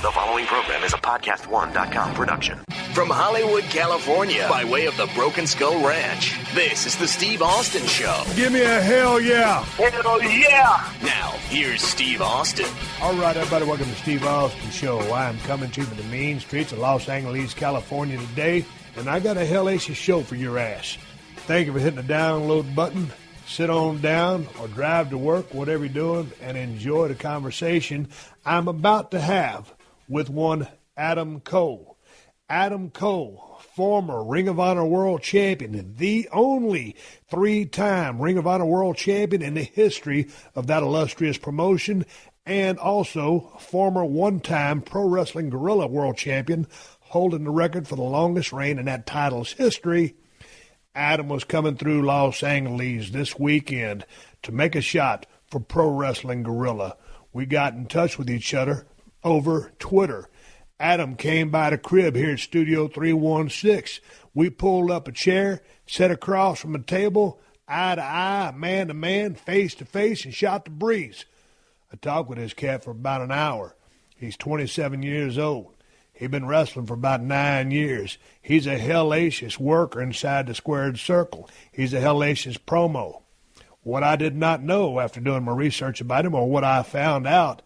The following program is a PodcastOne.com production. From Hollywood, California, by way of the Broken Skull Ranch, this is the Steve Austin Show. Give me a hell yeah. Hell yeah. Now, here's Steve Austin. All right, everybody, welcome to Steve Austin Show. I am coming to you from the mean streets of Los Angeles, California today, and I got a hellacious show for your ass. Thank you for hitting the download button. Sit on down or drive to work, whatever you're doing, and enjoy the conversation I'm about to have with one Adam Cole. Adam Cole, former Ring of Honor World Champion, the only three-time Ring of Honor World Champion in the history of that illustrious promotion, and also former one-time Pro Wrestling Guerrilla World Champion, holding the record for the longest reign in that title's history. Adam was coming through Los Angeles this weekend to make a shot for Pro Wrestling Guerrilla. We got in touch with each other over Twitter. Adam came by the crib here at Studio 316. We pulled up a chair, sat across from a table, eye to eye, man to man, face to face, and shot the breeze. I talked with this cat for about an hour. He's 27 years old. He's been wrestling for about 9 years. He's a hellacious worker inside the squared circle. He's a hellacious promo. What I did not know after doing my research about him, or what I found out,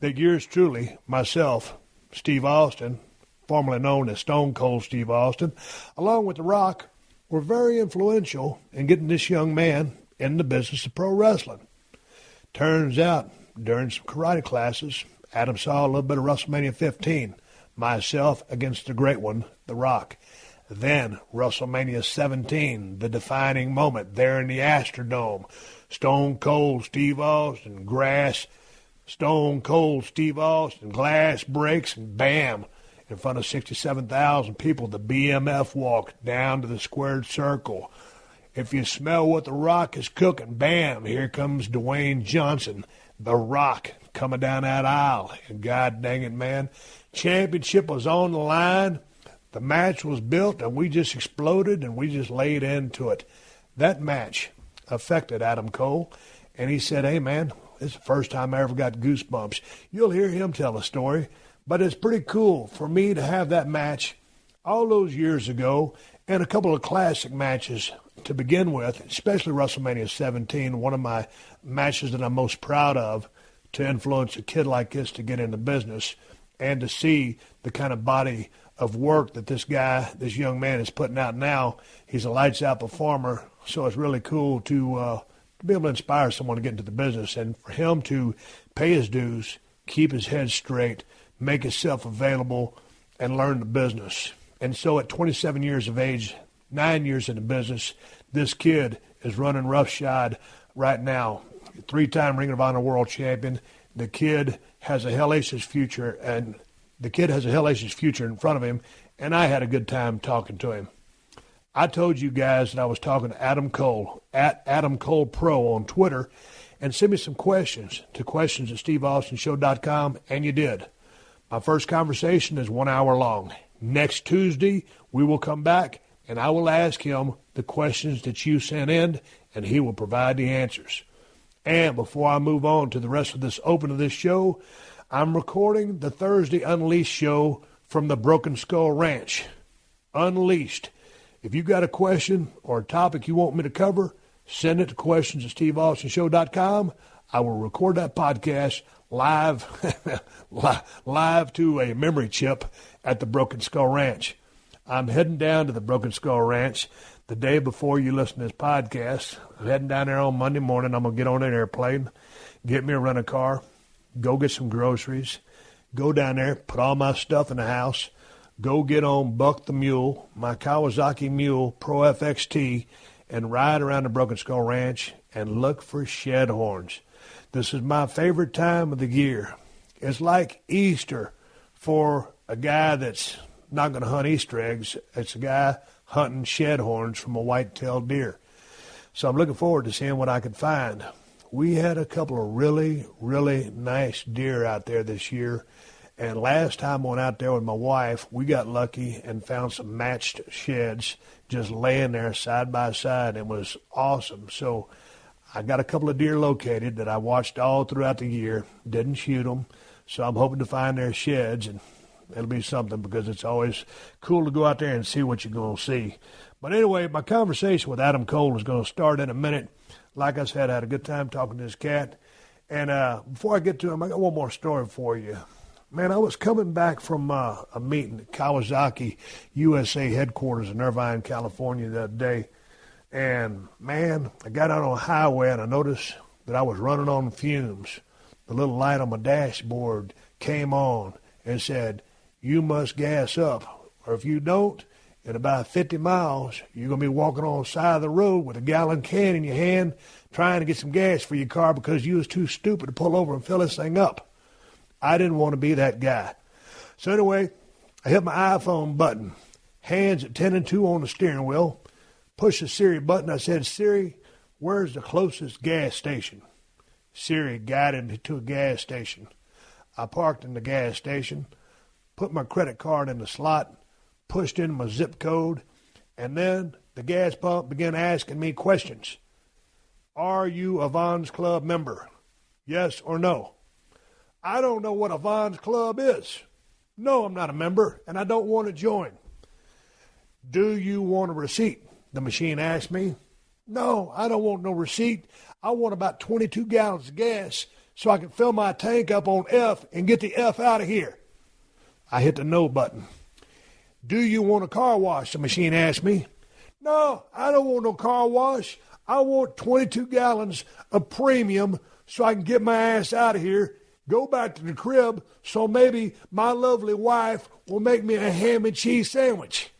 that yours truly, myself, Steve Austin, formerly known as Stone Cold Steve Austin, along with The Rock, were very influential in getting this young man in the business of pro wrestling. Turns out, during some karate classes, Adam saw a little bit of WrestleMania 15. Myself against the great one, The Rock. Then WrestleMania 17, the defining moment there in the Astrodome. Stone Cold Steve Austin, Stone Cold Steve Austin, glass breaks, and bam, in front of 67,000 people, the BMF walked down to the squared circle. If you smell what The Rock is cooking, bam, here comes Dwayne Johnson, The Rock, coming down that aisle. And God dang it, man, championship was on the line. The match was built, and we just exploded, and we just laid into it. That match affected Adam Cole, and he said, hey, man, this is the first time I ever got goosebumps. You'll hear him tell a story, but it's pretty cool for me to have that match all those years ago and a couple of classic matches to begin with, especially WrestleMania 17, one of my matches that I'm most proud of, to influence a kid like this to get into business and to see the kind of body of work that this young man is putting out now. He's a lights-out performer, so it's really cool to be able to inspire someone to get into the business and for him to pay his dues, keep his head straight, make himself available, and learn the business. And so at 27 years of age, 9 years in the business, this kid is running roughshod right now. Three-time Ring of Honor World Champion. The kid has a hellacious future, and the kid has a hellacious future in front of him, and I had a good time talking to him. I told you guys that I was talking to Adam Cole, at Adam Cole Pro on Twitter, and send me some questions to questions@steveaustinshow.com, and you did. My first conversation is 1 hour long. Next Tuesday, we will come back, and I will ask him the questions that you sent in, and he will provide the answers. And before I move on to the rest of this open of this show, I'm recording the Thursday Unleashed show from the Broken Skull Ranch. Unleashed. If you got a question or a topic you want me to cover, send it to questions@steveaustinshow.com. I will record that podcast live to a memory chip at the Broken Skull Ranch. I'm heading down to the Broken Skull Ranch the day before you listen to this podcast. I'm heading down there on Monday morning. I'm going to get on an airplane, get me a rental car, go get some groceries, go down there, put all my stuff in the house, go get on Buck the Mule, my Kawasaki Mule Pro FXT, and ride around the Broken Skull Ranch and look for shed horns. This is my favorite time of the year. It's like Easter for a guy that's not going to hunt Easter eggs. It's a guy hunting shed horns from a white-tailed deer. So I'm looking forward to seeing what I can find. We had a couple of really, really nice deer out there this year. And last time I went out there with my wife, we got lucky and found some matched sheds just laying there side by side. It was awesome. So I got a couple of deer located that I watched all throughout the year, didn't shoot them. So I'm hoping to find their sheds, and it'll be something because it's always cool to go out there and see what you're going to see. But anyway, my conversation with Adam Cole is going to start in a minute. Like I said, I had a good time talking to this cat. And before I get to him, I got one more story for you. Man, I was coming back from a meeting at Kawasaki USA headquarters in Irvine, California the other day. And, man, I got out on the highway and I noticed that I was running on fumes. The little light on my dashboard came on and said, "You must gas up, or if you don't, in about 50 miles, you're going to be walking on the side of the road with a gallon can in your hand trying to get some gas for your car because you was too stupid to pull over and fill this thing up." I didn't want to be that guy. So anyway, I hit my iPhone button, hands at 10 and 2 on the steering wheel, pushed the Siri button. I said, "Siri, where's the closest gas station?" Siri guided me to a gas station. I parked in the gas station, put my credit card in the slot, pushed in my zip code, and then the gas pump began asking me questions. Are you a Vons Club member? Yes or no? I don't know what a Vons Club is. No, I'm not a member, and I don't want to join. Do you want a receipt? The machine asked me. No, I don't want no receipt. I want about 22 gallons of gas so I can fill my tank up on F and get the F out of here. I hit the no button. Do you want a car wash? The machine asked me. No, I don't want no car wash. I want 22 gallons of premium so I can get my ass out of here, go back to the crib so maybe my lovely wife will make me a ham and cheese sandwich.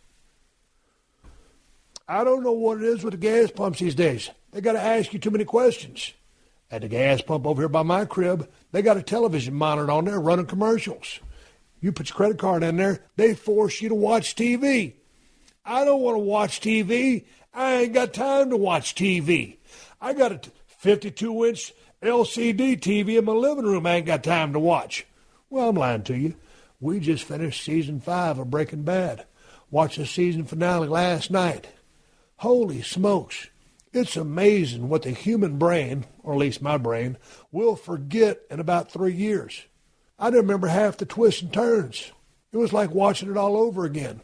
I don't know what it is with the gas pumps these days. They got to ask you too many questions. At the gas pump over here by my crib, they got a television monitor on there running commercials. You put your credit card in there, they force you to watch TV. I don't want to watch TV. I ain't got time to watch TV. I got a 52-inch LCD TV in my living room I ain't got time to watch. Well, I'm lying to you. We just finished season 5 of Breaking Bad. Watched the season finale last night. Holy smokes. It's amazing what the human brain, or at least my brain, will forget in about 3 years. I didn't remember half the twists and turns. It was like watching it all over again.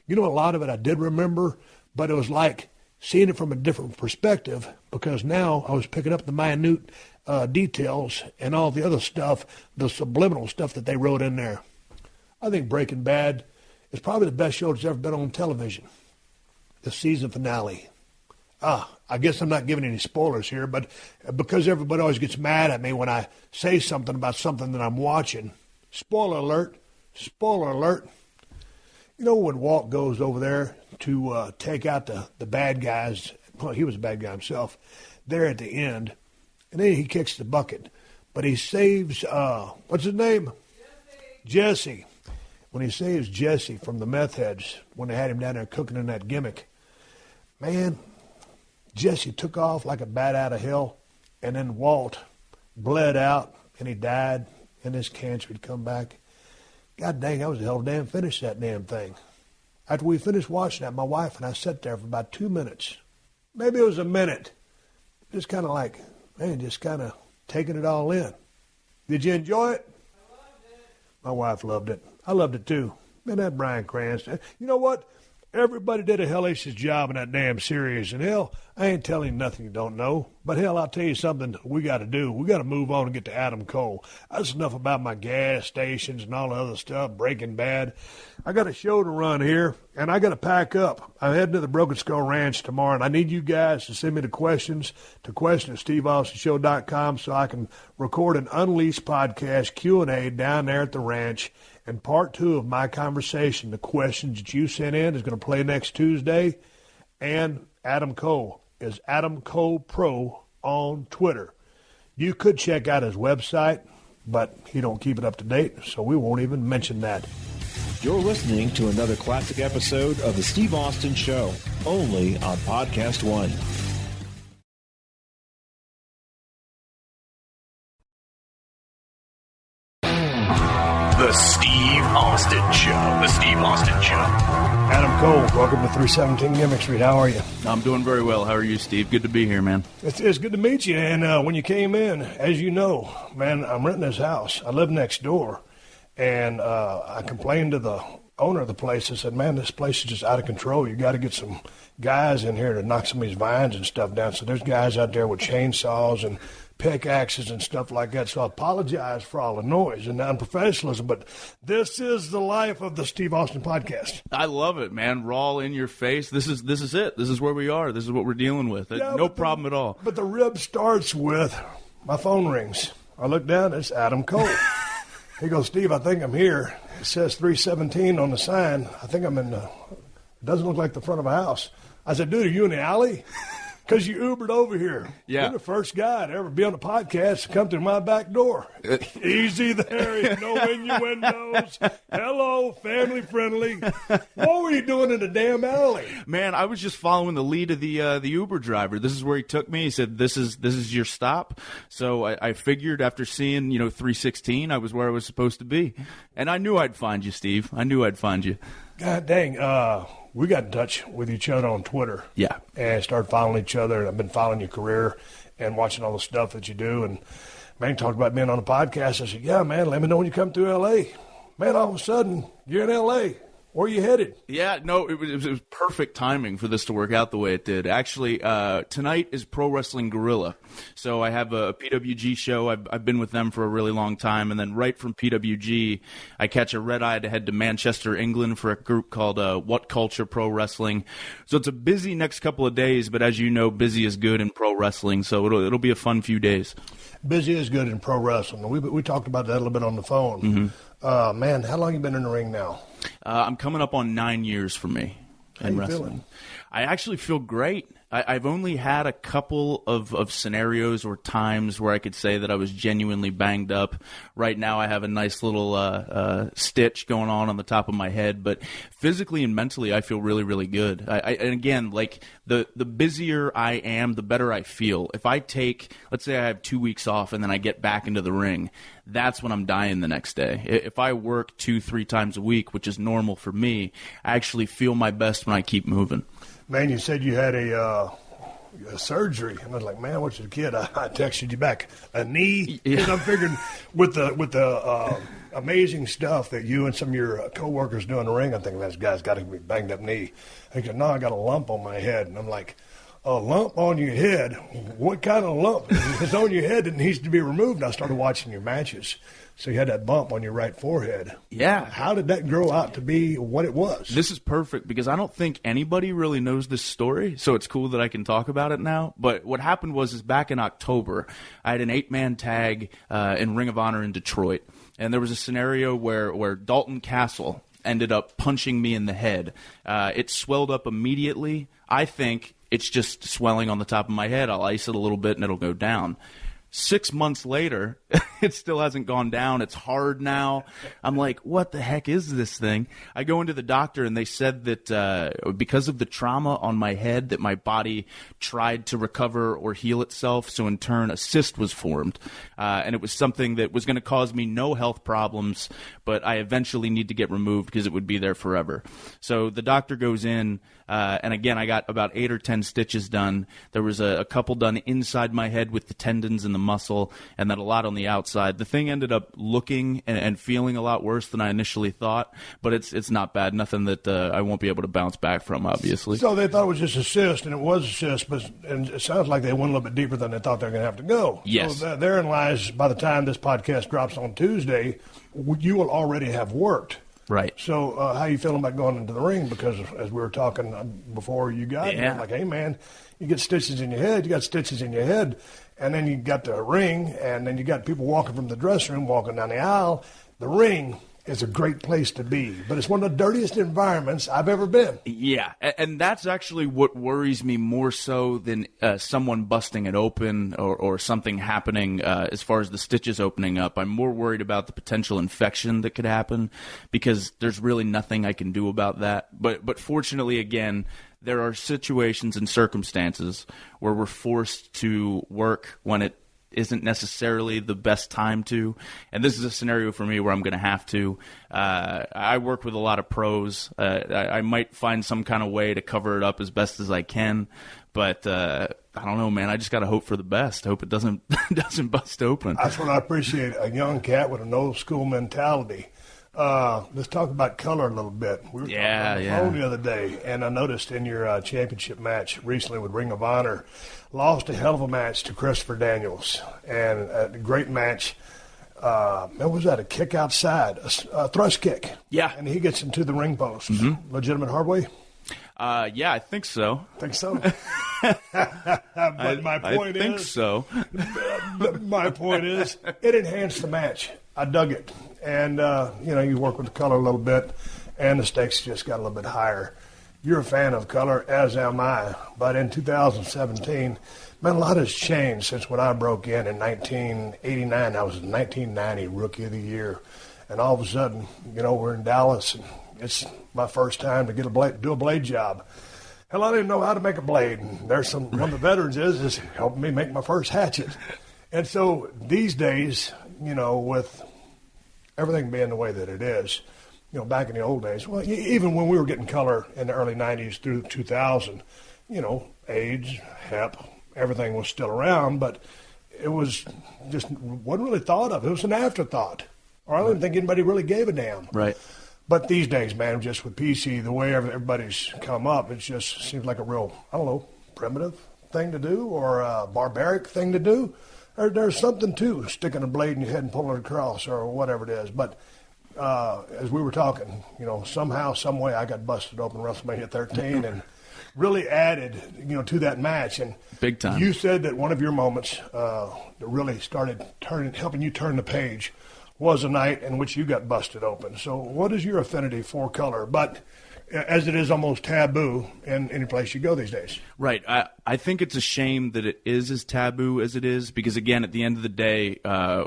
You know, a lot of it I did remember, but it was like seeing it from a different perspective because now I was picking up the minute details and all the other stuff, the subliminal stuff that they wrote in there. I think Breaking Bad is probably the best show that's ever been on television. The season finale. I guess I'm not giving any spoilers here, but because everybody always gets mad at me when I say something about something that I'm watching. Spoiler alert. Spoiler alert. You know when Walt goes over there to take out the bad guys, well, he was a bad guy himself, there at the end, and then he kicks the bucket. But he saves, what's his name? Jesse. When he saves Jesse from the meth heads, when they had him down there cooking in that gimmick, man, Jesse took off like a bat out of hell, and then Walt bled out, and he died, and his cancer had come back. God dang, that was a hell of a damn finish, that damn thing. After we finished watching that, my wife and I sat there for about 2 minutes. Maybe it was a minute. Just kind of like, man, just kind of taking it all in. Did you enjoy it? I loved it. My wife loved it. I loved it too. Man, that Bryan Cranston. You know what? Everybody did a hellacious job in that damn series. And hell, I ain't telling you nothing you don't know. But hell, I'll tell you something we got to do. We got to move on and get to Adam Cole. That's enough about my gas stations and all the other stuff, Breaking Bad. I got a show to run here, and I got to pack up. I'm heading to the Broken Skull Ranch tomorrow, and I need you guys to send me the questions to question@steveaustonshow.com so I can record an Unleashed podcast Q&A down there at the ranch. And part 2 of my conversation, the questions that you sent in, is going to play next Tuesday. And Adam Cole is Adam Cole Pro on Twitter. You could check out his website, but he don't keep it up to date, so we won't even mention that. You're listening to another classic episode of The Steve Austin Show, only on PodcastOne. The Steve Austin Show. The Steve Austin Show. Adam Cole, welcome to 317 Gimmick Street. How are you? I'm doing very well. How are you, Steve? Good to be here, man. It's good to meet you. And when you came in, as you know, man, I'm renting this house. I live next door. And I complained to the owner of the place. I said, man, this place is just out of control. You got to get some guys in here to knock some of these vines and stuff down. So there's guys out there with chainsaws and pickaxes and stuff like that. So I apologize for all the noise and unprofessionalism, but this is the life of the Steve Austin podcast. I love it, man. Raw in your face. This is it. This is where we are. This is what we're dealing with. Yeah, no problem at all. But the rib starts with my phone rings. I look down, it's Adam Cole. He goes, Steve, I think I'm here. It says 317 on the sign. I think I'm in it doesn't look like the front of a house. I said, dude, are you in the alley? Because you Ubered over here. Yeah. You're the first guy to ever be on the podcast to come through my back door. Easy there. No innuendos. Hello, family friendly. What were you doing in the damn alley? Man, I was just following the lead of the Uber driver. This is where he took me. He said, this is your stop. So I figured after seeing, 316, I was where I was supposed to be. And I knew I'd find you, Steve. I knew I'd find you. God dang. We got in touch with each other on Twitter. Yeah. And started following each other. And I've been following your career and watching all the stuff that you do. And, man, talked about being on a podcast. I said, yeah, man, let me know when you come through L.A. Man, all of a sudden, you're in L.A. Where are you headed? Yeah, no, it was perfect timing for this to work out the way it did. Actually, tonight is Pro Wrestling Guerrilla. So I have a PWG show. I've been with them for a really long time. And then right from PWG, I catch a red-eye to head to Manchester, England for a group called What Culture Pro Wrestling. So it's a busy next couple of days, but as you know, busy is good in pro wrestling. So it'll be a fun few days. Busy is good in pro wrestling. We talked about that a little bit on the phone. Mm-hmm. Man, how long you been in the ring now? I'm coming up on 9 years for me in wrestling. Feeling? I actually feel great. I've only had a couple of scenarios or times where I could say that I was genuinely banged up. Right now I have a nice little stitch going on the top of my head, but physically and mentally I feel really, really good. And again, like the busier I am, the better I feel. If I take, let's say I have 2 weeks off and then I get back into the ring, that's when I'm dying the next day. If I work 2-3 times a week, which is normal for me, I actually feel my best when I keep moving. Man, you said you had a surgery, and I was like, man, what's the kid? I texted you back, a knee. Yeah. And I'm figuring with the amazing stuff that you and some of your coworkers do in the ring, I'm thinking that guy's got to be banged up knee. I said, no, I got a lump on my head, and I'm like, a lump on your head? What kind of lump? It's on your head that needs to be removed. And I started watching your matches. So you had that bump on your right forehead. Yeah. How did that grow out to be what it was? This is perfect because I don't think anybody really knows this story, so it's cool that I can talk about it now. But what happened was back in October, I had an 8-man tag in Ring of Honor in Detroit. And there was a scenario where Dalton Castle ended up punching me in the head. It swelled up immediately. I think it's just swelling on the top of my head. I'll ice it a little bit and it'll go down. 6 months later, it still hasn't gone down. It's hard now. I'm like, what the heck is this thing? I go into the doctor, and they said that because of the trauma on my head, that my body tried to recover or heal itself, so in turn, a cyst was formed. And it was something that was going to cause me no health problems, but I eventually need to get removed because it would be there forever. So the doctor goes in, and again, I got about 8 or 10 stitches done. There was a couple done inside my head with the tendons and the muscle, and then a lot on the outside. The thing ended up looking and feeling a lot worse than I initially thought, but it's not bad. Nothing that I won't be able to bounce back from, obviously. So they thought it was just a cyst, and it was a cyst, and it sounds like they went a little bit deeper than they thought they were going to have to go. Yes. So therein lies, by the time this podcast drops on Tuesday, you will already have worked. Right. So how you feeling about going into the ring? Because as we were talking before you got here, I'm like, hey, man, you get stitches in your head, you got stitches in your head, and then you got the ring, and then you got people walking from the dressing room, walking down the aisle. The ring is a great place to be, but it's one of the dirtiest environments I've ever been. Yeah, and that's actually what worries me more so than someone busting it open or something happening as far as the stitches opening up. I'm more worried about the potential infection that could happen because there's really nothing I can do about that. But fortunately, again, there are situations and circumstances where we're forced to work when it isn't necessarily the best time to. And this is a scenario for me where I'm going to have to. I work with a lot of pros. I might find some kind of way to cover it up as best as I can. But I don't know, man. I just got to hope for the best. Hope it doesn't bust open. That's what I appreciate, a young cat with an old school mentality. Let's talk about color a little bit. We were talking on the phone the other day, and I noticed in your championship match recently with Ring of Honor, lost a hell of a match to Christopher Daniels, and a great match. What was that? A kick outside, a thrust kick. Yeah. And he gets into the ring post. Mm-hmm. Legitimate hard way? Yeah, I think so. Think so? But my point I think so. My point is, it enhanced the match. I dug it. And, you work with the color a little bit, and the stakes just got a little bit higher. You're a fan of color, as am I. But in 2017, man, a lot has changed since when I broke in 1989. I was in 1990 Rookie of the Year. And all of a sudden, we're in Dallas, and it's my first time to do a blade job. Hell, I didn't know how to make a blade. And there's one of the veterans is helping me make my first hatchet. And so these days, with everything being the way that it is, back in the old days, well, even when we were getting color in the early 90s through 2000, AIDS, HEP, everything was still around, but it wasn't really thought of. It was an afterthought. Or I don't think anybody really gave a damn. Right. But these days, man, just with PC, the way everybody's come up, it just seems like a real, primitive thing to do or a barbaric thing to do. There's something to sticking a blade in your head and pulling it across or whatever it is. But as we were talking, somehow, some way I got busted open WrestleMania 13 and really added, to that match. And big time. You said that one of your moments that really started helping you turn the page was a night in which you got busted open. So what is your affinity for color? But as it is almost taboo in any place you go these days. Right. I think it's a shame that it is as taboo as it is because, again, at the end of the day,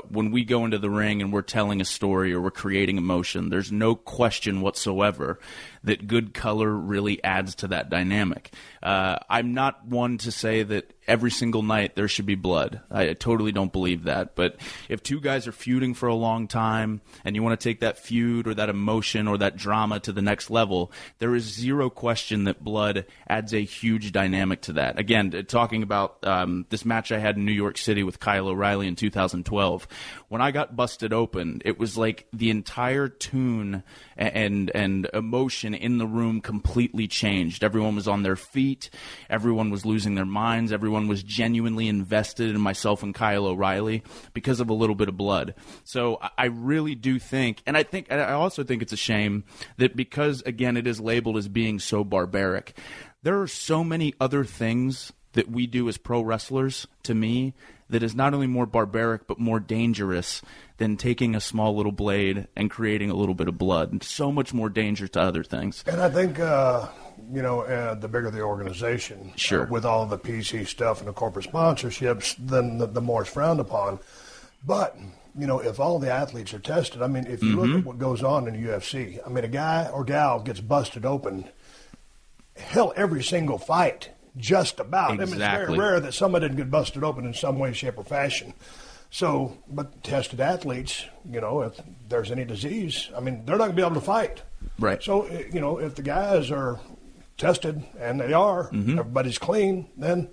when we go into the ring and we're telling a story or we're creating emotion, there's no question whatsoever that good color really adds to that dynamic. I'm not one to say that every single night there should be blood. I totally don't believe that. But if two guys are feuding for a long time and you want to take that feud or that emotion or that drama to the next level, there is zero question that blood adds a huge dynamic to that. Again, talking about this match I had in New York City with Kyle O'Reilly in 2012, when I got busted open, it was like the entire tune and emotion in the room completely changed. Everyone was on their feet. Everyone was losing their minds. Everyone was genuinely invested in myself and Kyle O'Reilly because of a little bit of blood. So I really do think, and I also think it's a shame that because, again, it is labeled as being so barbaric, there are so many other things that we do as pro wrestlers, to me, that is not only more barbaric but more dangerous than taking a small little blade and creating a little bit of blood. And so much more danger to other things. And I think, the bigger the organization, sure, with all the PC stuff and the corporate sponsorships, then the more it's frowned upon. But, if all the athletes are tested, if you look at what goes on in the UFC, a guy or gal gets busted open, hell, every single fight. Just about. Exactly. It's very rare that somebody didn't get busted open in some way, shape, or fashion. So, but tested athletes, if there's any disease, they're not going to be able to fight. Right. So, if the guys are tested, and they are, everybody's clean, then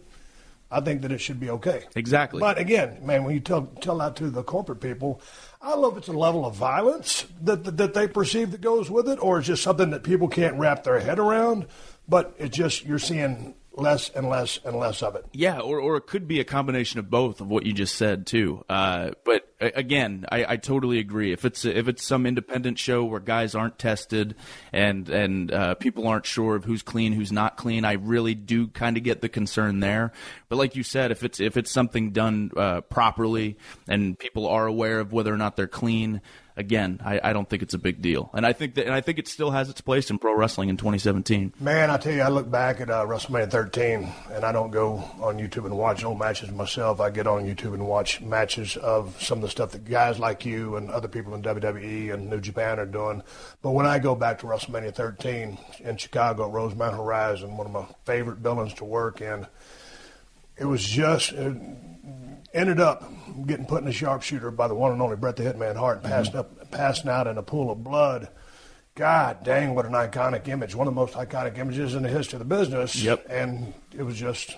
I think that it should be okay. Exactly. But again, man, when you tell that to the corporate people, I don't know if it's a level of violence that they perceive that goes with it, or it's just something that people can't wrap their head around, but it's just you're seeing less and less and less of it. Yeah, or it could be a combination of both of what you just said too. But again, I totally agree. If it's some independent show where guys aren't tested and people aren't sure of who's clean, who's not clean, I really do kind of get the concern there. But like you said, if it's something done properly and people are aware of whether or not they're clean, again, I don't think it's a big deal, and I think it still has its place in pro wrestling in 2017. Man, I tell you, I look back at WrestleMania 13, and I don't go on YouTube and watch old matches myself. I get on YouTube and watch matches of some of the stuff that guys like you and other people in WWE and New Japan are doing. But when I go back to WrestleMania 13 in Chicago at Rosemount Horizon, one of my favorite buildings to work in, it was just ended up getting put in the sharpshooter by the one and only Bret the Hitman Hart, passing out in a pool of blood. God dang, what an iconic image. One of the most iconic images in the history of the business. Yep. And it was just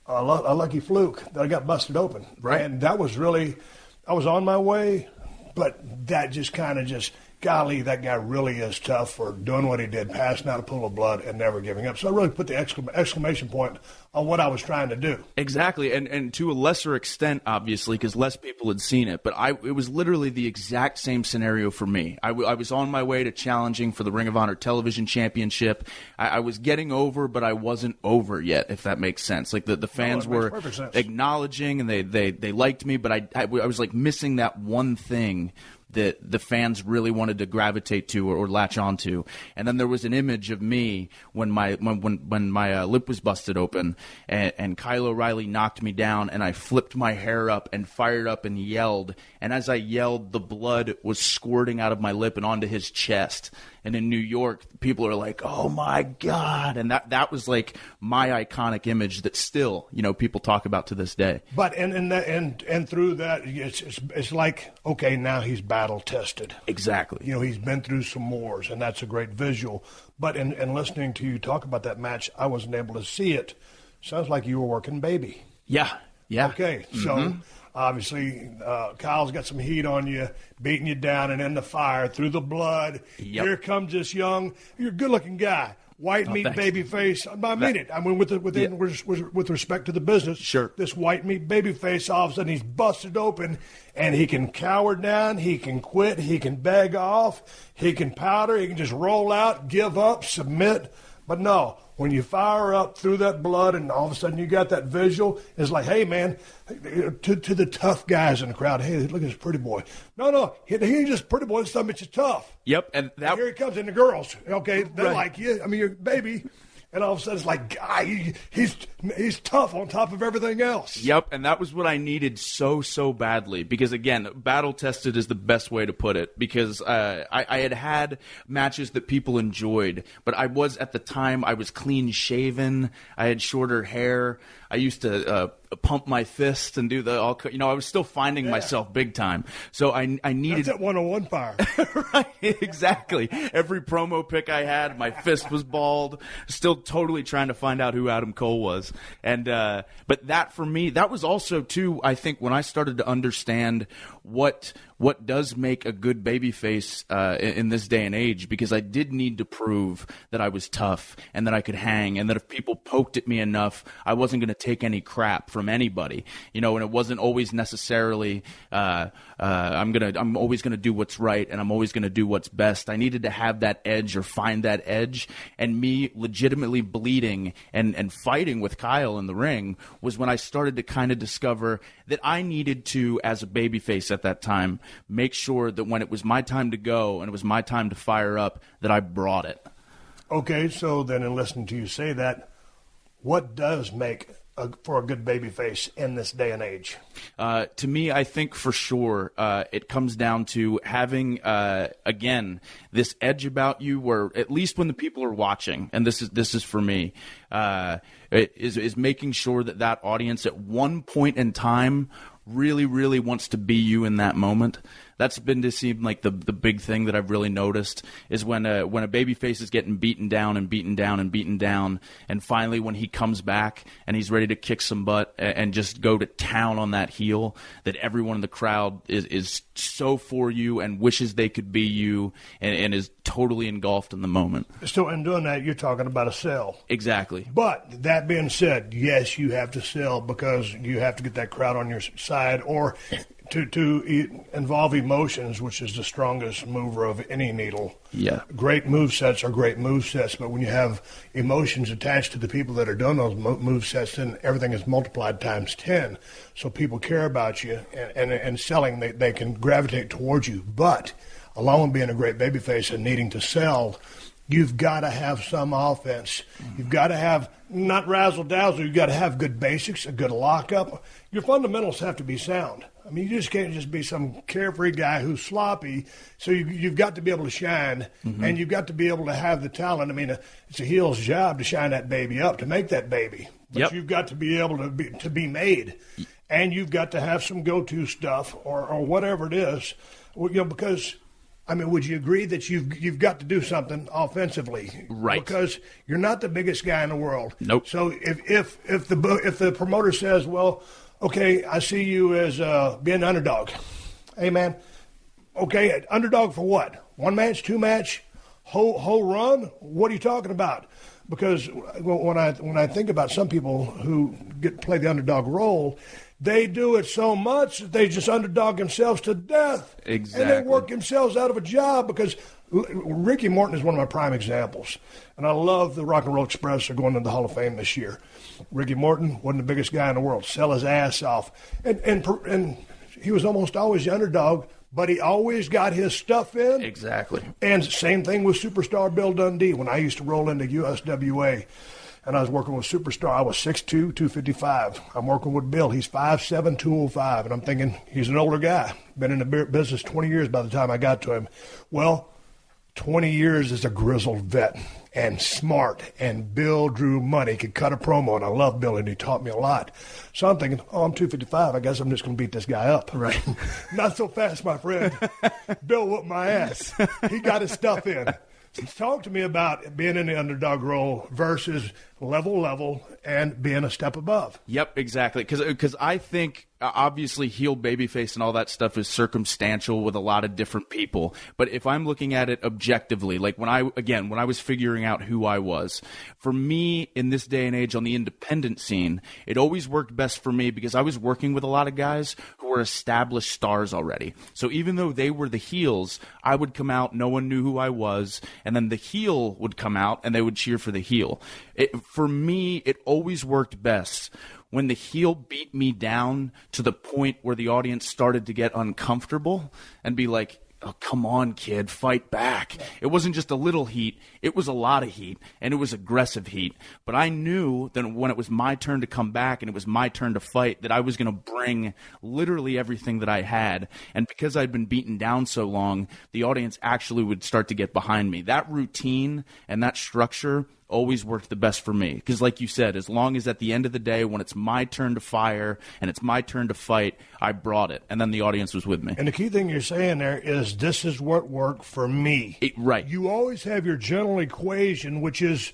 a lucky fluke that I got busted open. Right. And that was really, I was on my way, but that just kind of just, golly, that guy really is tough for doing what he did, passing out a pool of blood and never giving up. So I really put the exclamation point on what I was trying to do. Exactly, and to a lesser extent, obviously, because less people had seen it. But it was literally the exact same scenario for me. I was on my way to challenging for the Ring of Honor Television Championship. I was getting over, but I wasn't over yet, if that makes sense. Like the fans were acknowledging, and they liked me, but I was like missing that one thing that the fans really wanted to gravitate to or latch onto. And then there was an image of me when my lip was busted open, and Kyle O'Reilly knocked me down, and I flipped my hair up and fired up and yelled. And as I yelled, the blood was squirting out of my lip and onto his chest. And in New York, people are like, "Oh my God!" And that was like my iconic image that still, people talk about to this day. But and through that, it's like, okay, now he's battle tested. Exactly. He's been through some wars, and that's a great visual. But in listening to you talk about that match, I wasn't able to see it. Sounds like you were working baby. Yeah. Okay, so obviously Kyle's got some heat on you, beating you down and in the fire through the blood. Yep. Here comes this you're a good-looking guy. White meat, thanks. baby face. I mean it. I mean, with respect to the business, sure. This white meat, baby face, all of a sudden he's busted open, and he can cower down, he can quit, he can beg off, he can powder, he can just roll out, give up, submit. But no, when you fire up through that blood and all of a sudden you got that visual, it's like, hey, man, to the tough guys in the crowd, hey, look at this pretty boy. No, he ain't just pretty boy, this son bitch is tough. Yep. And here he comes in the girls, okay? They right. like you. I mean, you're a baby. And all of a sudden, it's like, guy, he's tough on top of everything else. Yep, and that was what I needed so badly. Because, again, battle-tested is the best way to put it. Because I had matches that people enjoyed. But I was, at the time, I was clean-shaven. I had shorter hair. I used to pump my fist and do I was still finding myself big time. So I needed... That's that 101 fire. Right, exactly. Every promo pic I had, my fist was bald. Still totally trying to find out who Adam Cole was. And but that, for me, that was also, too, I think, when I started to understand what does make a good babyface in this day and age, because I did need to prove that I was tough and that I could hang, and that if people poked at me enough, I wasn't going to take any crap from anybody, and it wasn't always necessarily I'm always gonna do what's right, and I'm always gonna do what's best. I needed to have that edge, or find that edge, and me legitimately bleeding and fighting with Kyle in the ring was when I started to kind of discover that I needed to, as a babyface at that time, make sure that when it was my time to go and it was my time to fire up, that I brought it. Okay, so then in listening to you say that, what does make for a good babyface in this day and age? To me, I think for sure it comes down to having, again, this edge about you where, at least when the people are watching, and this is for me, is making sure that audience at one point in time really, really wants to be you in that moment. That's been to seem like the big thing that I've really noticed is when a babyface is getting beaten down, and finally when he comes back and he's ready to kick some butt and just go to town on that heel, that everyone in the crowd is so for you and wishes they could be you, and is totally engulfed in the moment. So in doing that, you're talking about a sell. Exactly. But that being said, yes, you have to sell, because you have to get that crowd on your side, or to involve emotions, which is the strongest mover of any needle. Yeah. Great movesets are great movesets, but when you have emotions attached to the people that are doing those movesets, then everything is multiplied times 10. So people care about you, and selling, they can gravitate towards you. But along with being a great babyface and needing to sell, you've got to have some offense. You've got to have, not razzle-dazzle, you've got to have good basics, a good lockup. Your fundamentals have to be sound. I mean, you just can't just be some carefree guy who's sloppy. So you've got to be able to shine, and you've got to be able to have the talent. I mean, it's a heel's job to shine that baby up, to make that baby. But you've got to be able to be made. and you've got to have some go-to stuff or whatever it is, because, I mean, would you agree that you've got to do something offensively? Right. Because you're not the biggest guy in the world. Nope. So if the promoter says, well, okay, I see you as being an underdog. Hey, man, okay, underdog for what? One match, two match, whole run? What are you talking about? Because when I think about some people who play the underdog role, they do it so much that they just underdog themselves to death. Exactly. And they work themselves out of a job because Ricky Morton is one of my prime examples. And I love the Rock and Roll Express are going into the Hall of Fame this year. Ricky Morton wasn't the biggest guy in the world, sell his ass off. And he was almost always the underdog, but he always got his stuff in. Exactly. And same thing with Superstar Bill Dundee. When I used to roll into USWA and I was working with Superstar, I was 6'2", 255. I'm working with Bill. He's 5'7", 205. And I'm thinking, he's an older guy. Been in the business 20 years by the time I got to him. Well, 20 years as a grizzled vet and smart, and Bill drew money, could cut a promo, and I love Bill, and he taught me a lot. So I'm thinking, I'm 255, I guess I'm just going to beat this guy up. Right. Not so fast, my friend. Bill whooped my ass. He got his stuff in. Talk to me about being in the underdog role versus level and being a step above. Yep, exactly. Because I think obviously heel babyface and all that stuff is circumstantial with a lot of different people. But if I'm looking at it objectively, like when I was figuring out who I was, for me in this day and age on the independent scene, it always worked best for me because I was working with a lot of guys who were established stars already. So even though they were the heels, I would come out, no one knew who I was, and then the heel would come out and they would cheer for the heel. For me, it always worked best when the heel beat me down to the point where the audience started to get uncomfortable and be like, oh, come on, kid, fight back. It wasn't just a little heat. It was a lot of heat, and it was aggressive heat. But I knew that when it was my turn to come back and it was my turn to fight, that I was going to bring literally everything that I had. And because I'd been beaten down so long, the audience actually would start to get behind me. That routine and that structure always worked the best for me. Because like you said, as long as at the end of the day, when it's my turn to fire and it's my turn to fight, I brought it. And then the audience was with me. And the key thing you're saying there is this is what worked for me. Right. You always have your general equation, which is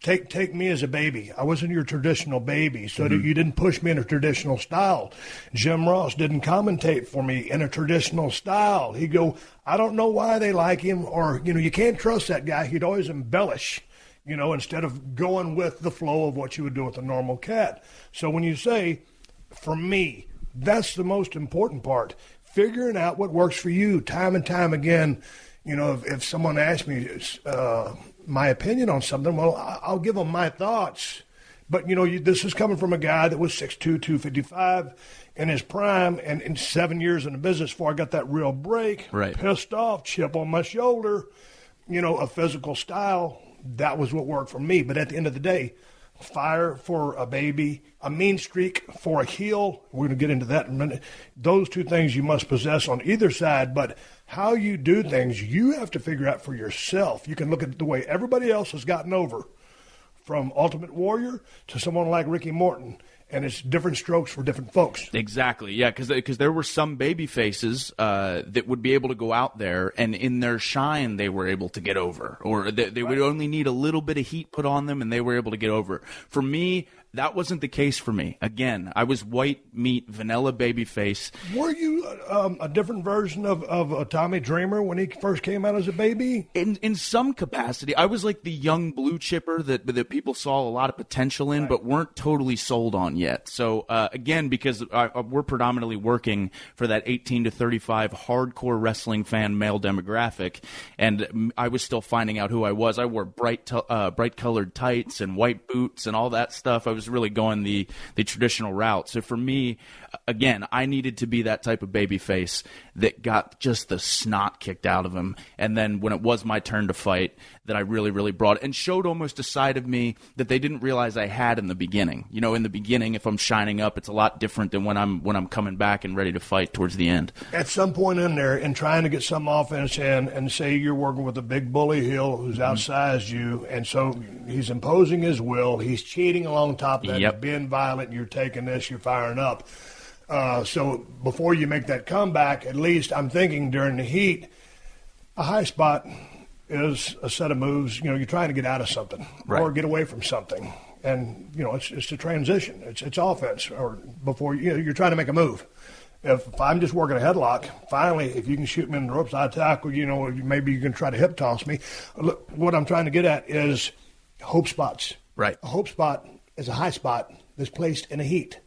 take me as a baby. I wasn't your traditional baby, so that you didn't push me in a traditional style. Jim Ross didn't commentate for me in a traditional style. He'd go, I don't know why they like him, or, you can't trust that guy. He'd always embellish, instead of going with the flow of what you would do with a normal cat. So when you say, for me, that's the most important part. Figuring out what works for you time and time again. If someone asks me my opinion on something, well, I'll give them my thoughts. But, this is coming from a guy that was 6'2", 255 in his prime, and in 7 years in the business before I got that real break, right. Pissed off, chip on my shoulder, a physical style. That was what worked for me. But at the end of the day, fire for a baby, a mean streak for a heel. We're going to get into that in a minute. Those two things you must possess on either side, but how you do things, you have to figure out for yourself. You can look at the way everybody else has gotten over, from Ultimate Warrior to someone like Ricky Morton. And it's different strokes for different folks. Exactly, yeah, because there were some baby faces that would be able to go out there, and in their shine, they were able to get over. Or they would only need a little bit of heat put on them, and they were able to get over. For me, that wasn't the case for me. Again, I was white meat, vanilla baby face. Were you a different version of Tommy Dreamer when he first came out as a baby? In some capacity. I was like the young blue chipper that people saw a lot of potential in, but weren't totally sold on yet. So, again, because we're predominantly working for that 18 to 35 hardcore wrestling fan male demographic, and I was still finding out who I was. I wore bright-colored tights and white boots and all that stuff. I was really going the traditional route. So for me, again, I needed to be that type of baby face that got just the snot kicked out of him. And then when it was my turn to fight, that I really, really brought it and showed almost a side of me that they didn't realize I had in the beginning. In the beginning, if I'm shining up, it's a lot different than when I'm coming back and ready to fight towards the end. At some point in there, and trying to get some offense in, and say you're working with a big bully heel who's outsized you, and so he's imposing his will, he's cheating along top stop that. Yep. You're being violent. You're taking this. You're firing up. So before you make that comeback, at least I'm thinking during the heat, a high spot is a set of moves. You know, you're trying to get out of something or get away from something. And, you know, it's a transition. It's offense. Or before, you know, you're trying to make a move. If I'm just working a headlock, finally, if you can shoot me in the ropes, I tackle, you know, maybe you can try to hip toss me. Look, what I'm trying to get at is hope spots. Right. A hope spot is a high spot that's placed in a heat.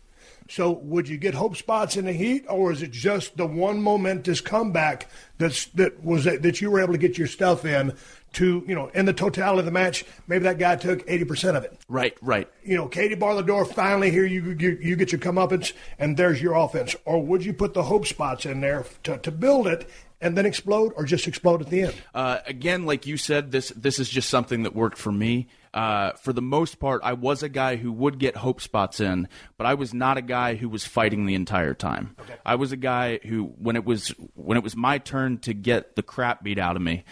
So would you get hope spots in the heat, or is it just the one momentous comeback that you were able to get your stuff in to, you know, in the totality of the match, maybe that guy took 80% of it. Right. You know, Katie barred the door, finally here you get your comeuppance, and there's your offense. Or would you put the hope spots in there to build it and then explode, or just explode at the end? Again, like you said, this is just something that worked for me. For the most part, I was a guy who would get hope spots in, but I was not a guy who was fighting the entire time. Okay. I was a guy who, when it was my turn to get the crap beat out of me,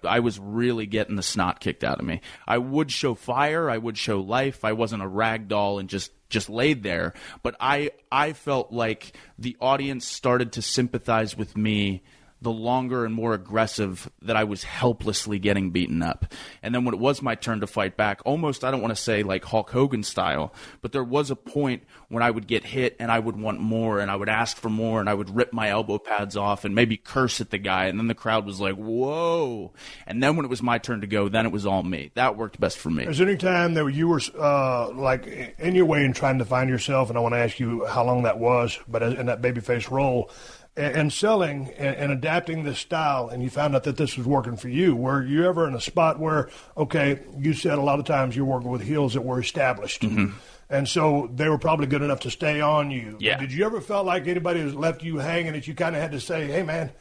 I was really getting the snot kicked out of me. I would show fire, I would show life. I wasn't a rag doll and just laid there, but I felt like the audience started to sympathize with me the longer and more aggressive that I was helplessly getting beaten up. And then when it was my turn to fight back, almost, I don't want to say like Hulk Hogan style, but there was a point when I would get hit and I would want more and I would ask for more and I would rip my elbow pads off and maybe curse at the guy. And then the crowd was like, whoa. And then when it was my turn to go, then it was all me. That worked best for me. Is there any time that you were like in your way and trying to find yourself, and I want to ask you how long that was, but in that babyface role, and selling and adapting this style, and you found out that this was working for you, were you ever in a spot where, okay, you said a lot of times you're working with heels that were established, and so they were probably good enough to stay on you. Yeah. Did you ever felt like anybody who's left you hanging that you kind of had to say, hey, man,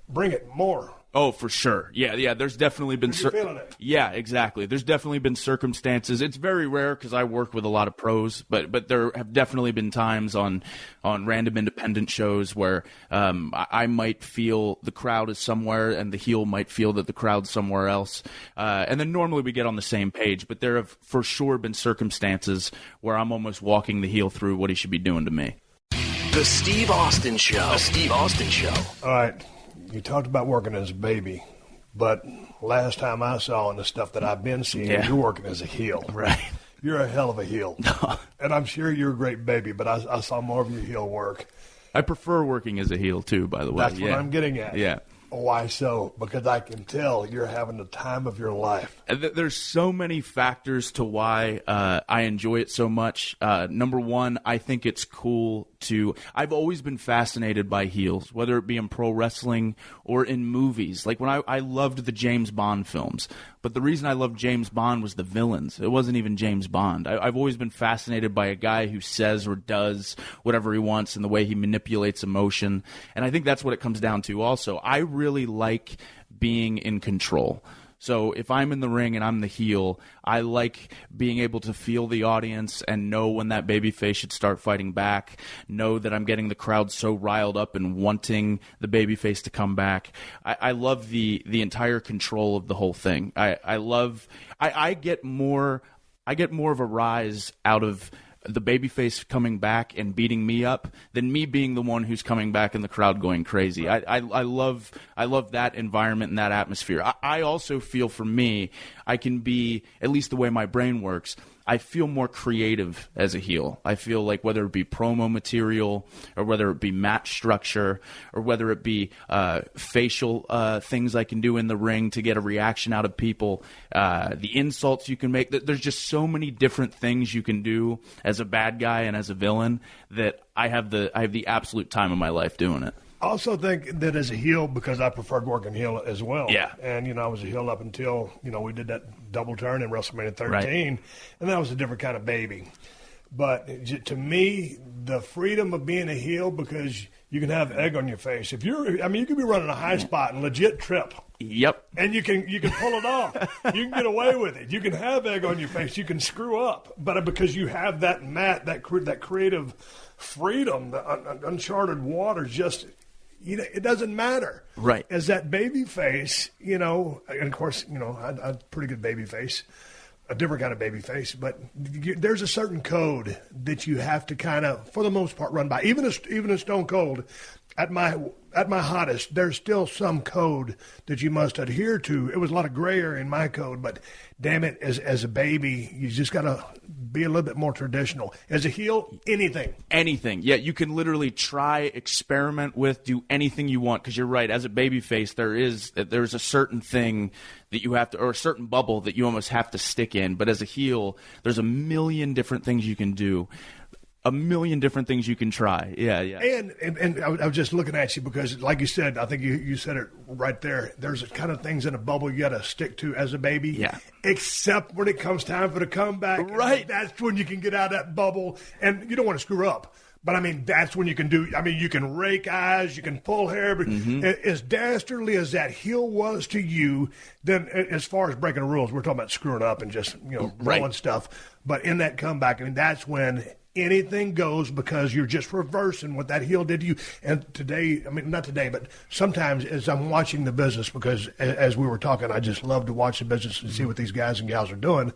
bring it more? Oh, for sure. Yeah. There's definitely been. Feeling it. Yeah, exactly. There's definitely been circumstances. It's very rare because I work with a lot of pros, but there have definitely been times on random independent shows where I might feel the crowd is somewhere and the heel might feel that the crowd's somewhere else, and then normally we get on the same page. But there have for sure been circumstances where I'm almost walking the heel through what he should be doing to me. The Steve Austin Show. The Steve Austin Show. All right. You talked about working as a baby, but last time I saw in the stuff that I've been seeing, you're working as a heel. Right. You're a hell of a heel. And I'm sure you're a great baby, but I saw more of your heel work. I prefer working as a heel, too, by the way. That's what I'm getting at. Yeah. Why so? Because I can tell you're having the time of your life. There's so many factors to why I enjoy it so much. Number one, I think it's cool I've always been fascinated by heels, whether it be in pro wrestling or in movies. Like when I loved the James Bond films, but the reason I loved James Bond was the villains. It wasn't even James Bond. I've always been fascinated by a guy who says or does whatever he wants and the way he manipulates emotion. And I think that's what it comes down to also. I really like being in control. So if I'm in the ring and I'm the heel, I like being able to feel the audience and know when that babyface should start fighting back, know that I'm getting the crowd so riled up and wanting the babyface to come back. I love the entire control of the whole thing. I get more of a rise out of the babyface coming back and beating me up than me being the one who's coming back and the crowd going crazy. I love that environment and that atmosphere. I also feel, for me, I can be, at least the way my brain works, I feel more creative as a heel. I feel like whether it be promo material or whether it be match structure or whether it be facial things I can do in the ring to get a reaction out of people, the insults you can make. There's just so many different things you can do as a bad guy and as a villain that I have the absolute time of my life doing it. I also think that as a heel, because I preferred working heel as well. Yeah. And, I was a heel up until, we did that double turn in WrestleMania 13. Right. And that was a different kind of baby. But to me, the freedom of being a heel, because you can have egg on your face. You can be running a high spot and legit trip. Yep. And you can pull it off. You can get away with it. You can have egg on your face. You can screw up. But because you have that creative freedom, the uncharted waters, just – it doesn't matter. Right. As that baby face, and of course, I had a pretty good baby face. a different kind of baby face, but there's a certain code that you have to kind of, for the most part, run by. Even a Stone Cold, at my hottest, there's still some code that you must adhere to. It was a lot of gray area in my code, but damn it, as a baby, you just got to be a little bit more traditional. As a heel, anything. Anything. Yeah, you can literally try, experiment with, do anything you want, because you're right. As a baby face, there's a certain thing that you have to, or a certain bubble that you almost have to stick in. But as a heel, there's a million different things you can do. A million different things you can try. Yeah. And I was just looking at you because, like you said, I think you said it right there. There's kind of things in a bubble you got to stick to as a baby. Yeah. Except when it comes time for the comeback. Right. That's when you can get out of that bubble. And you don't want to screw up. But, I mean, that's when you can do – I mean, you can rake eyes, you can pull hair. But as dastardly as that heel was to you, then as far as breaking the rules, we're talking about screwing up and just, rolling stuff. But in that comeback, I mean, that's when – anything goes because you're just reversing what that heel did to you. And today, I mean, not today, but sometimes as I'm watching the business, because as we were talking, I just love to watch the business and see what these guys and gals are doing.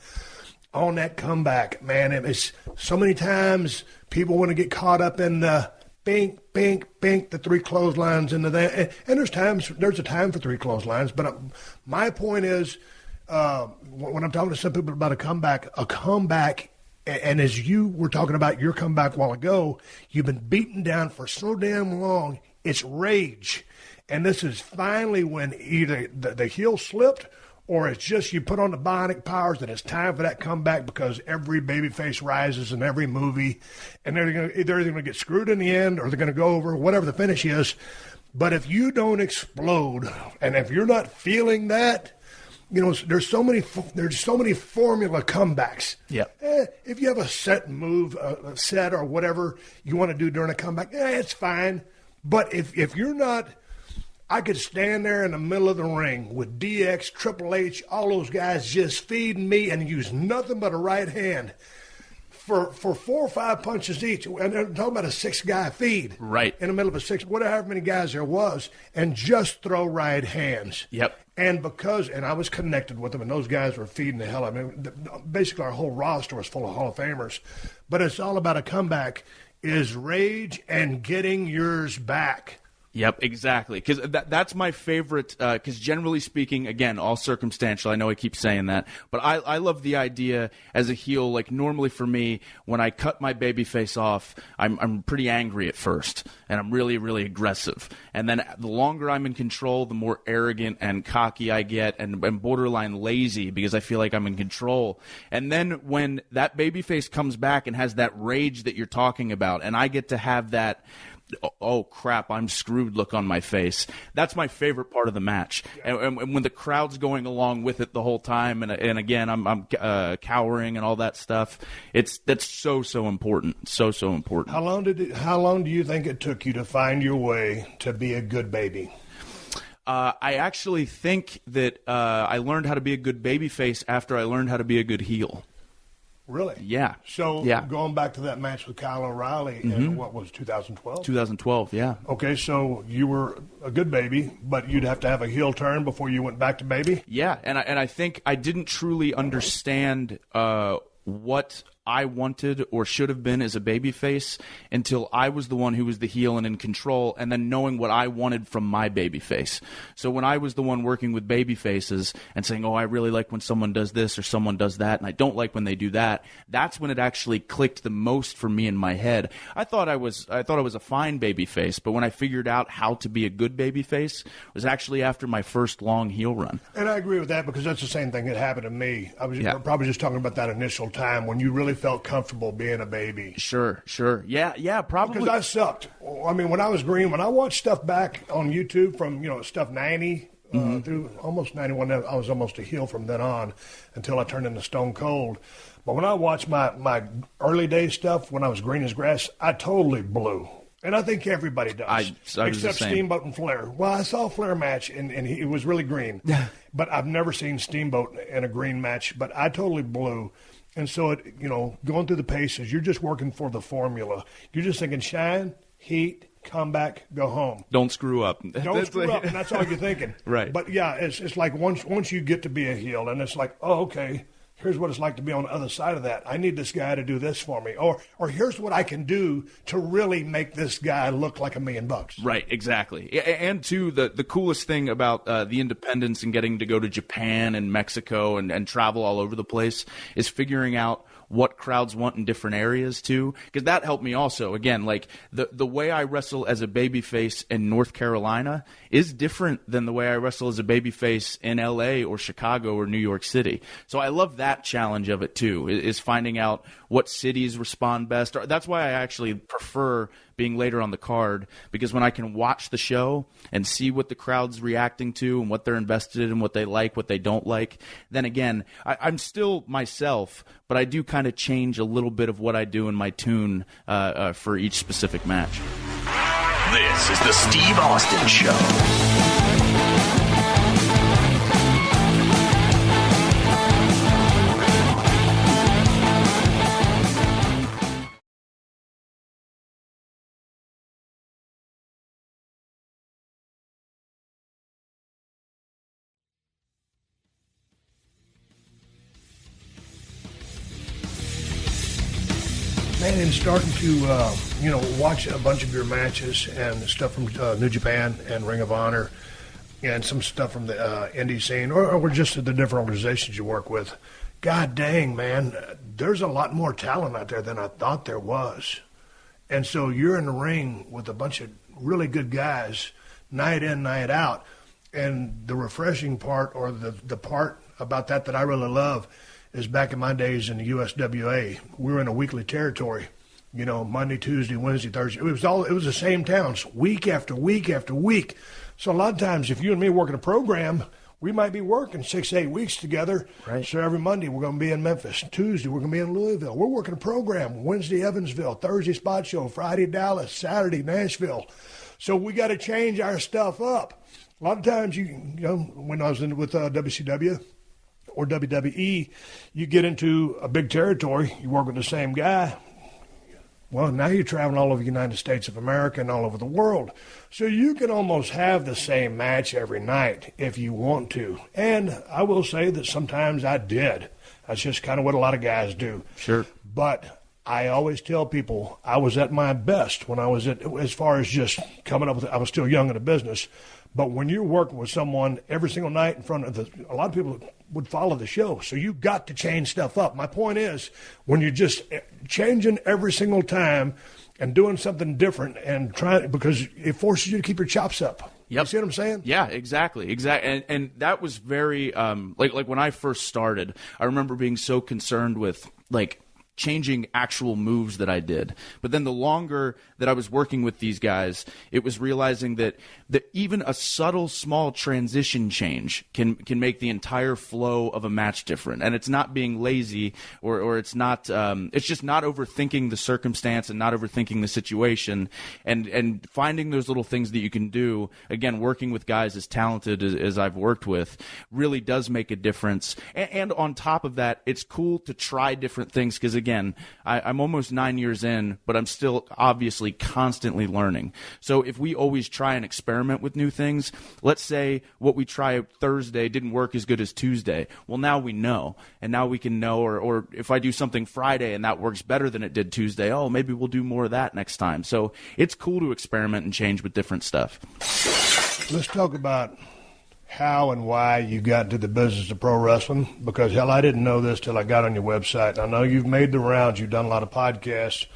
On that comeback, man, it's so many times people want to get caught up in the bink, bink, bink, the three clotheslines into that. And there's a time for three clotheslines. But my point is, when I'm talking to some people about a comeback, and as you were talking about your comeback a while ago, you've been beaten down for so damn long, it's rage. And this is finally when either the heel slipped or it's just you put on the bionic powers and it's time for that comeback because every babyface rises in every movie. And they're either going to get screwed in the end or they're going to go over, whatever the finish is. But if you don't explode and if you're not feeling that, there's so many formula comebacks. Yeah. If you have a set move, a set or whatever you want to do during a comeback, it's fine. But if you're not, I could stand there in the middle of the ring with DX, Triple H, all those guys just feeding me and use nothing but a right hand for 4 or 5 punches each. And they're talking about a 6-guy feed. Right. In the middle of a 6, whatever many guys there was, and just throw right hands. Yep. And I was connected with them, and those guys were feeding the hell out of me. Basically, our whole roster was full of Hall of Famers. But it's all about a comeback, is rage and getting yours back. Yep, exactly. Because that's my favorite. Because generally speaking, again, all circumstantial. I know I keep saying that, but I love the idea as a heel. Like normally for me, when I cut my baby face off, I'm pretty angry at first, and I'm really, really aggressive. And then the longer I'm in control, the more arrogant and cocky I get, and borderline lazy because I feel like I'm in control. And then when that baby face comes back and has that rage that you're talking about, and I get to have that, oh crap, I'm screwed look on my face. That's my favorite part of the match. And when the crowd's going along with it the whole time, and again, I'm cowering and all that stuff. That's so important. So important. How long do you think it took you to find your way to be a good baby? I actually think that I learned how to be a good babyface after I learned how to be a good heel. Really? Yeah. So going back to that match with Kyle O'Reilly in what was 2012? 2012, yeah. Okay, so you were a good baby, but you'd have to have a heel turn before you went back to baby? Yeah, and I think I didn't truly understand what I wanted or should have been as a babyface until I was the one who was the heel and in control, and then knowing what I wanted from my babyface. So when I was the one working with babyfaces and saying, oh, I really like when someone does this or someone does that, and I don't like when they do that, that's when it actually clicked the most for me in my head. I thought I was a fine babyface, but when I figured out how to be a good babyface, it was actually after my first long heel run. And I agree with that because that's the same thing that happened to me. I was probably just talking about that initial time when you really felt comfortable being a baby. Sure. Yeah, probably. Because I sucked. I mean, when I was green, when I watched stuff back on YouTube from, stuff 90 through almost 91, I was almost a heel from then on until I turned into Stone Cold. But when I watched my early day stuff when I was green as grass, I totally blew. And I think everybody does. Except Steamboat and Flair. Well, I saw a Flair match, and he was really green. But I've never seen Steamboat in a green match. But I totally blew. And so, going through the paces, you're just working for the formula. You're just thinking shine, heat, come back, go home. Don't screw up. Don't screw up, and that's all you're thinking. Right. But, yeah, it's like once you get to be a heel, and it's like, oh, okay, here's what it's like to be on the other side of that. I need this guy to do this for me. Or here's what I can do to really make this guy look like $1 million. Right, exactly. And too, the coolest thing about the independents and getting to go to Japan and Mexico and travel all over the place is figuring out what crowds want in different areas too, because that helped me also. Again, like the way I wrestle as a babyface in North Carolina is different than the way I wrestle as a babyface in LA or Chicago or New York City. So I love that challenge of it too, is finding out what cities respond best. That's why I actually prefer being later on the card, because when I can watch the show and see what the crowd's reacting to and what they're invested in, what they like, what they don't like, then again, I'm still myself, but I do kind of change a little bit of what I do in my tune for each specific match. This is the Steve Austin Show. Man, and starting to, watch a bunch of your matches and stuff from New Japan and Ring of Honor and some stuff from the indie scene or just the different organizations you work with. God dang, man, there's a lot more talent out there than I thought there was. And so you're in the ring with a bunch of really good guys night in, night out. And the refreshing part or the part about that I really love is back in my days in the USWA, we were in a weekly territory, Monday, Tuesday, Wednesday, Thursday. It was the same towns week after week after week. So a lot of times if you and me work in a program, we might be working 6 to 8 weeks together. Right. So every Monday we're going to be in Memphis. Tuesday we're going to be in Louisville. We're working a program. Wednesday, Evansville. Thursday, Spot Show. Friday, Dallas. Saturday, Nashville. So we got to change our stuff up. A lot of times, when I was with WCW, or WWE, you get into a big territory, you work with the same guy. Well, now you're traveling all over the United States of America and all over the world. So you can almost have the same match every night if you want to. And I will say that sometimes I did. That's just kind of what a lot of guys do. Sure. But I always tell people I was at my best when I was as far as just coming up with, I was still young in the business. But when you're working with someone every single night in front of a lot of people would follow the show. So you got to change stuff up. My point is, when you're just changing every single time and doing something different and trying, because it forces you to keep your chops up. Yep. You see what I'm saying? Yeah, exactly. And that was very, like when I first started, I remember being so concerned with, changing actual moves that I did. But then the longer that I was working with these guys, it was realizing that even a subtle, small transition change can make the entire flow of a match different. And it's not being lazy or it's not, it's just not overthinking the circumstance and not overthinking the situation and finding those little things that you can do. Again, working with guys as talented as I've worked with really does make a difference. And on top of that, it's cool to try different things because, again, I'm almost 9 years in, but I'm still obviously constantly learning. So if we always try and experiment with new things, let's say what we try Thursday didn't work as good as Tuesday. Well, now we know, and now we can know, or if I do something Friday and that works better than it did Tuesday, maybe we'll do more of that next time. So it's cool to experiment and change with different stuff. Let's talk about how and why you got into the business of pro wrestling, because, hell, I didn't know this till I got on your website. I know you've made the rounds. You've done a lot of podcasts.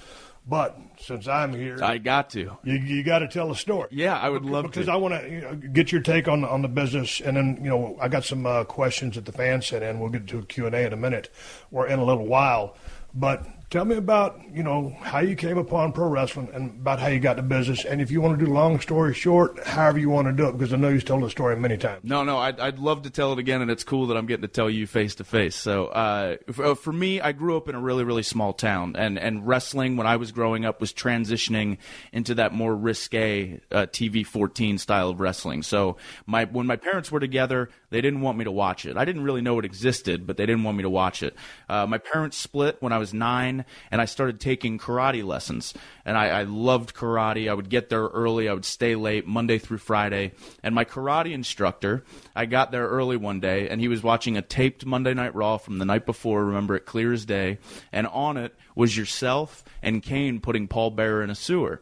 But since I'm here, I got to. You got to tell a story. Yeah, I would love to. Because I want to get your take on the business. And then, I got some questions that the fans sent in. We'll get to a Q&A in a minute or in a little while. But tell me about, how you came upon pro wrestling and about how you got the business. And if you want to do long story short, however you want to do it, because I know you've told the story many times. No, I'd love to tell it again, and it's cool that I'm getting to tell you face to face. So for me, I grew up in a really, really small town, and wrestling when I was growing up was transitioning into that more risque TV 14 style of wrestling. So when my parents were together, they didn't want me to watch it. I didn't really know it existed, but they didn't want me to watch it. My parents split when I was 9. 9, and I started taking karate lessons. And I loved karate. I would get there early. I would stay late Monday through Friday. And my karate instructor, I got there early one day, and he was watching a taped Monday Night Raw from the night before, remember it clear as day, and on it was yourself and Kane putting Paul Bearer in a sewer.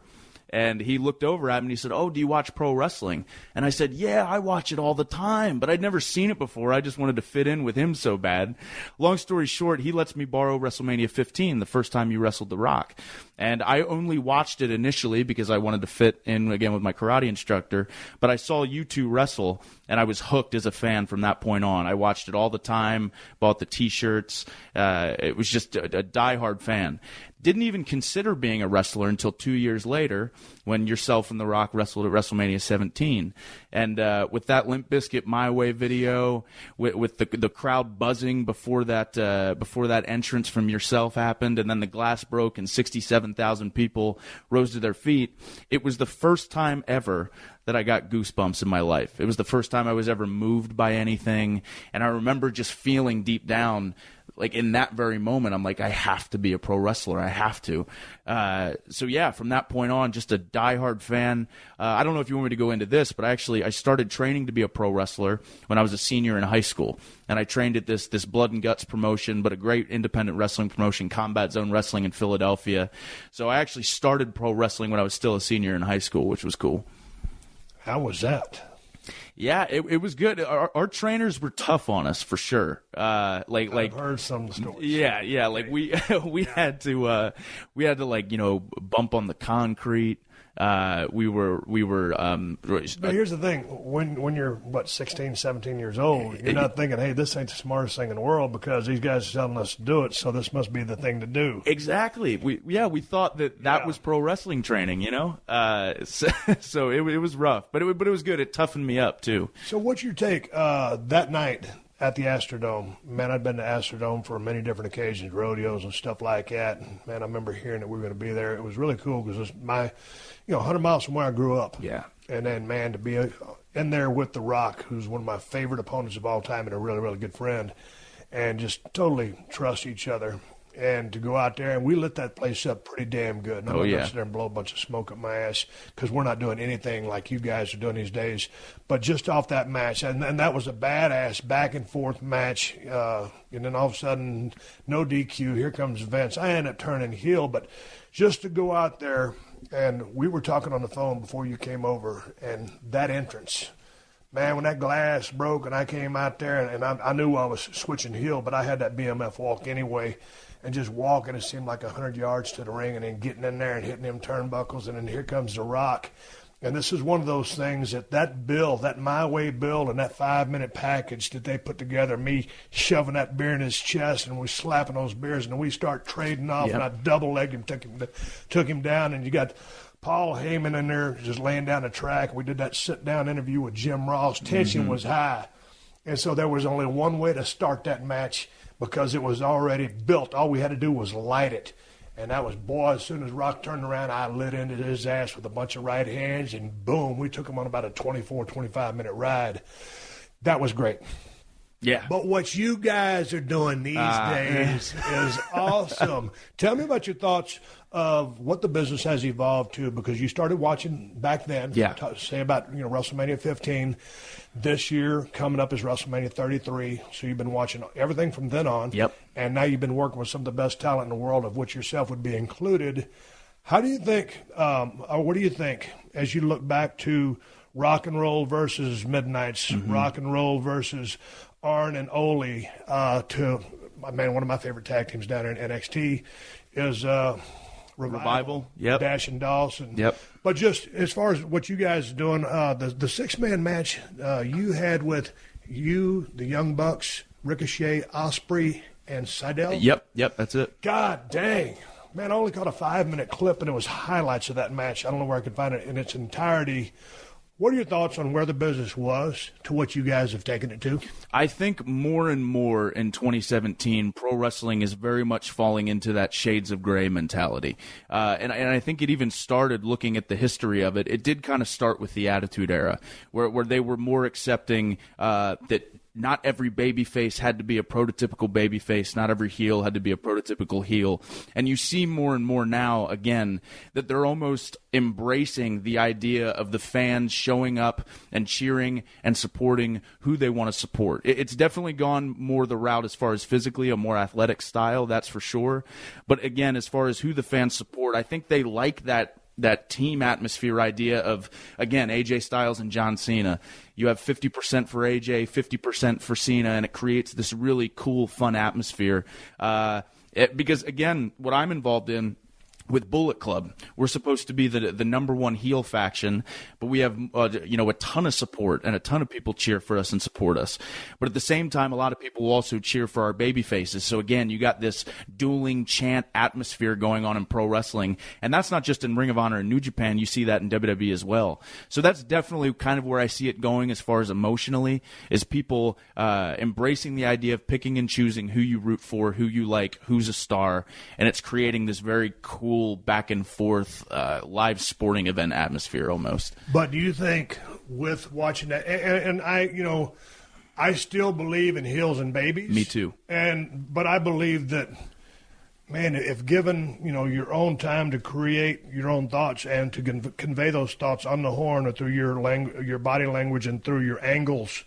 And he looked over at me and he said, "Oh, do you watch pro wrestling?" And I said, "Yeah, I watch it all the time." But I'd never seen it before. I just wanted to fit in with him so bad. Long story short, he lets me borrow WrestleMania 15, the first time you wrestled The Rock. And I only watched it initially because I wanted to fit in again with my karate instructor. But I saw you two wrestle, and I was hooked as a fan from that point on. I watched it all the time, bought the T-shirts. It was just a diehard fan. Didn't even consider being a wrestler until 2 years later when yourself and The Rock wrestled at WrestleMania 17. And with that Limp Bizkit My Way video, with the crowd buzzing before that entrance from yourself happened, and then the glass broke and 67,000 people rose to their feet, it was the first time ever that I got goosebumps in my life. It was the first time I was ever moved by anything, and I remember just feeling deep down, like in that very moment, I'm like, I have to be a pro wrestler. I have to. So yeah, from that point on, just a diehard fan. I don't know if you want me to go into this, but I started training to be a pro wrestler when I was a senior in high school. And I trained at this Blood and Guts promotion, but a great independent wrestling promotion, Combat Zone Wrestling in Philadelphia. So I actually started pro wrestling when I was still a senior in high school, which was cool. How was that? Yeah, it was good. Our trainers were tough on us for sure. I've heard some stories. Yeah. Like we had to like, you know, bump on the concrete. We were. But here's the thing: when you're 16, 17 years old, you're not thinking, "Hey, this ain't the smartest thing in the world because these guys are telling us to do it, so this must be the thing to do." Exactly. We thought that was pro wrestling training, you know. So it was rough, but it was good. It toughened me up too. So what's your take that night at the Astrodome? Man, I'd been to Astrodome for many different occasions, rodeos and stuff like that. And man, I remember hearing that we were going to be there. It was really cool because it was 100 miles from where I grew up. Yeah. And then, man, to be in there with The Rock, who's one of my favorite opponents of all time and a really, really good friend, and just totally trust each other. And to go out there, and we lit that place up pretty damn good. And I'm not going to sit there and blow a bunch of smoke up my ass because we're not doing anything like you guys are doing these days. But just off that match, and that was a badass back-and-forth match. And then all of a sudden, no DQ, here comes Vince. I ended up turning heel, but just to go out there, and we were talking on the phone before you came over, and that entrance – man, when that glass broke and I came out there, and I knew I was switching heel, but I had that BMF walk anyway, and just walking, it seemed like 100 yards to the ring, and then getting in there and hitting them turnbuckles, and then here comes The Rock. And this is one of those things that bill, that My Way bill, and that 5-minute package that they put together, me shoving that beer in his chest, and we slapping those beers, and then we start trading off, and I double-legged him, took him down, and you got Paul Heyman in there just laying down the track. We did that sit-down interview with Jim Ross. Tension was high. And so there was only one way to start that match because it was already built. All we had to do was light it. And that was, boy, as soon as Rock turned around, I lit into his ass with a bunch of right hands, and boom, we took him on about a 24, 25-minute ride. That was great. Yeah. But what you guys are doing these days is awesome. Tell me about your thoughts of what the business has evolved to, because you started watching back then. Yeah. Say about WrestleMania 15. This year coming up is WrestleMania 33. So you've been watching everything from then on. Yep. And now you've been working with some of the best talent in the world, of which yourself would be included. How do you think, or what do you think, as you look back to Rock and Roll versus Midnight's, Rock and Roll versus Arn and Ole, to, one of my favorite tag teams down there in NXT is Revival. Yep. Dash and Dawson. Yep. But just as far as what you guys are doing, the six-man match you had with you, the Young Bucks, Ricochet, Ospreay, and Seidel. Yep, that's it. God dang. Man, I only caught a 5-minute clip, and it was highlights of that match. I don't know where I could find it in its entirety. What are your thoughts on where the business was to what you guys have taken it to? I think more and more in 2017, pro wrestling is very much falling into that shades of gray mentality. And I think it even started, looking at the history of it, it did kind of start with the Attitude Era, where they were more accepting that not every babyface had to be a prototypical babyface. Not every heel had to be a prototypical heel. And you see more and more now, again, that they're almost embracing the idea of the fans showing up and cheering and supporting who they want to support. It's definitely gone more the route as far as physically a more athletic style, that's for sure. But again, as far as who the fans support, I think they like that team atmosphere idea of, again, AJ Styles and John Cena. You have 50% for AJ, 50% for Cena, and it creates this really cool, fun atmosphere. Because, again, what I'm involved in with Bullet Club, we're supposed to be the number one heel faction, but we have a ton of support and a ton of people cheer for us and support us. But at the same time, a lot of people will also cheer for our baby faces. So again, you got this dueling chant atmosphere going on in pro wrestling, and that's not just in Ring of Honor and New Japan. You see that in WWE as well. So that's definitely kind of where I see it going as far as emotionally, is people embracing the idea of picking and choosing who you root for, who you like, who's a star, and it's creating this very cool back and forth live sporting event atmosphere almost. But do you think with watching that, and I still believe in heels and babies. Me too. But I believe that, man, if given your own time to create your own thoughts and to convey those thoughts on the horn or through your body language and through your angles,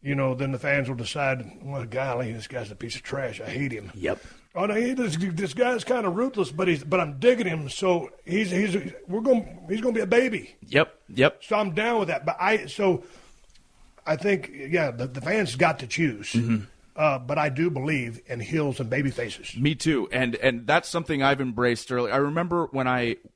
then the fans will decide, well, golly, this guy's a piece of trash. I hate him. Yep. Oh no, this guy's kind of ruthless, but I'm digging him. So he's gonna be a baby. Yep. So I'm down with that. But I think the fans got to choose. Mm-hmm. But I do believe in heels and baby faces. Me too, and that's something I've embraced early. I remember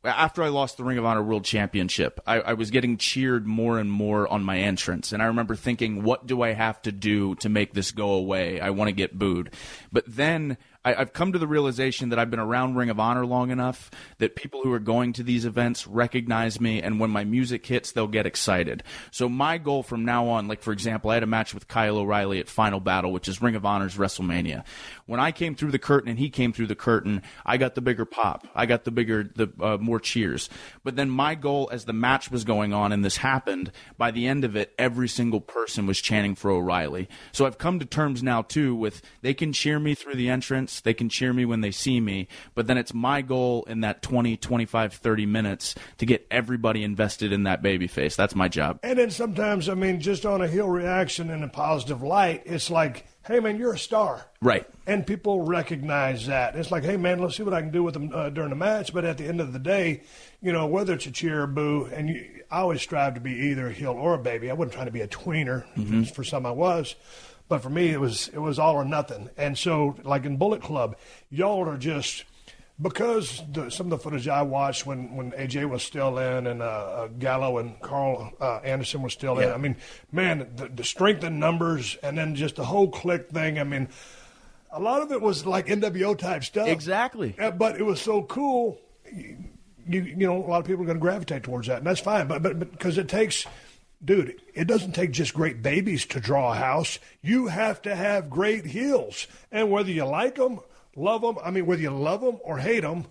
after I lost the Ring of Honor World Championship, I was getting cheered more and more on my entrance, and I remember thinking, what do I have to do to make this go away? I want to get booed. But then I've come to the realization that I've been around Ring of Honor long enough that people who are going to these events recognize me, and when my music hits, they'll get excited. So my goal from now on, like for example, I had a match with Kyle O'Reilly at Final Battle, which is Ring of Honor's WrestleMania. When I came through the curtain and he came through the curtain, I got the bigger pop. I got the more cheers. But then my goal as the match was going on and this happened, by the end of it, every single person was chanting for O'Reilly. So I've come to terms now, too, with they can cheer me through the entrance, they can cheer me when they see me, but then it's my goal in that 20, 25, 30 minutes to get everybody invested in that babyface. That's my job. And then sometimes, just on a heel reaction in a positive light, it's like, hey, man, you're a star. Right. And people recognize that. It's like, hey, man, let's see what I can do with them during the match. But at the end of the day, whether it's a cheer or boo, and I always strive to be either a heel or a baby. I wasn't trying to be a tweener. Mm-hmm. For some I was. But for me, it was all or nothing. And so, like in Bullet Club, y'all are just – because some of the footage I watched when AJ was still in and Gallo and Carl Anderson were still in, man, the strength in numbers and then just the whole click thing, a lot of it was like NWO type stuff. Exactly. But it was so cool, a lot of people are going to gravitate towards that, and that's fine. But because it takes – dude, it doesn't take just great babies to draw a house. You have to have great heels. And whether you like them, love them, whether you love them or hate them,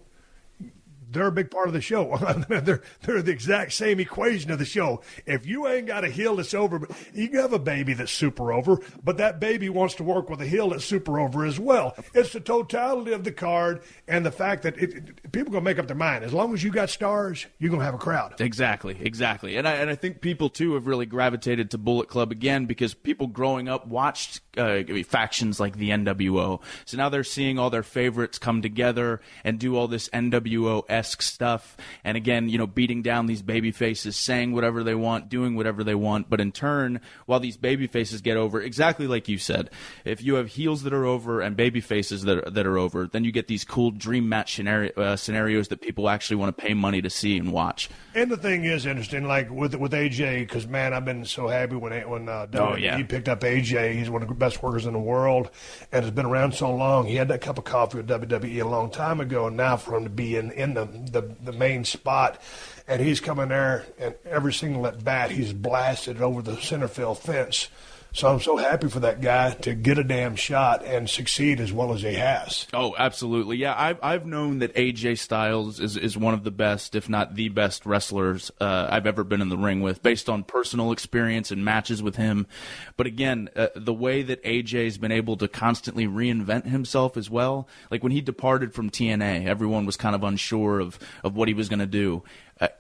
they're a big part of the show. They're the exact same equation of the show. If you ain't got a heel that's over, you can have a baby that's super over, but that baby wants to work with a heel that's super over as well. It's the totality of the card and the fact that people are going to make up their mind. As long as you got stars, you're going to have a crowd. Exactly. And I think people, too, have really gravitated to Bullet Club again because people growing up watched factions like the NWO. So now they're seeing all their favorites come together and do all this NWO-esque stuff, and again, beating down these baby faces, saying whatever they want, doing whatever they want, but in turn, while these baby faces get over, exactly like you said, if you have heels that are over and baby faces that are over, then you get these cool dream match scenarios that people actually want to pay money to see and watch. And the thing is interesting, like with AJ, because man, I've been so happy when WWE picked up AJ. He's one of the best workers in the world and has been around so long. He had that cup of coffee with WWE a long time ago, and now for him to be in the main spot, and he's coming there, and every single at bat he's blasted over the center field fence. So I'm so happy for that guy to get a damn shot and succeed as well as he has. Oh, absolutely. Yeah, I've known that AJ Styles is one of the best, if not the best wrestlers I've ever been in the ring with, based on personal experience and matches with him. But again, the way that AJ's been able to constantly reinvent himself as well, like when he departed from TNA, everyone was kind of unsure of what he was going to do.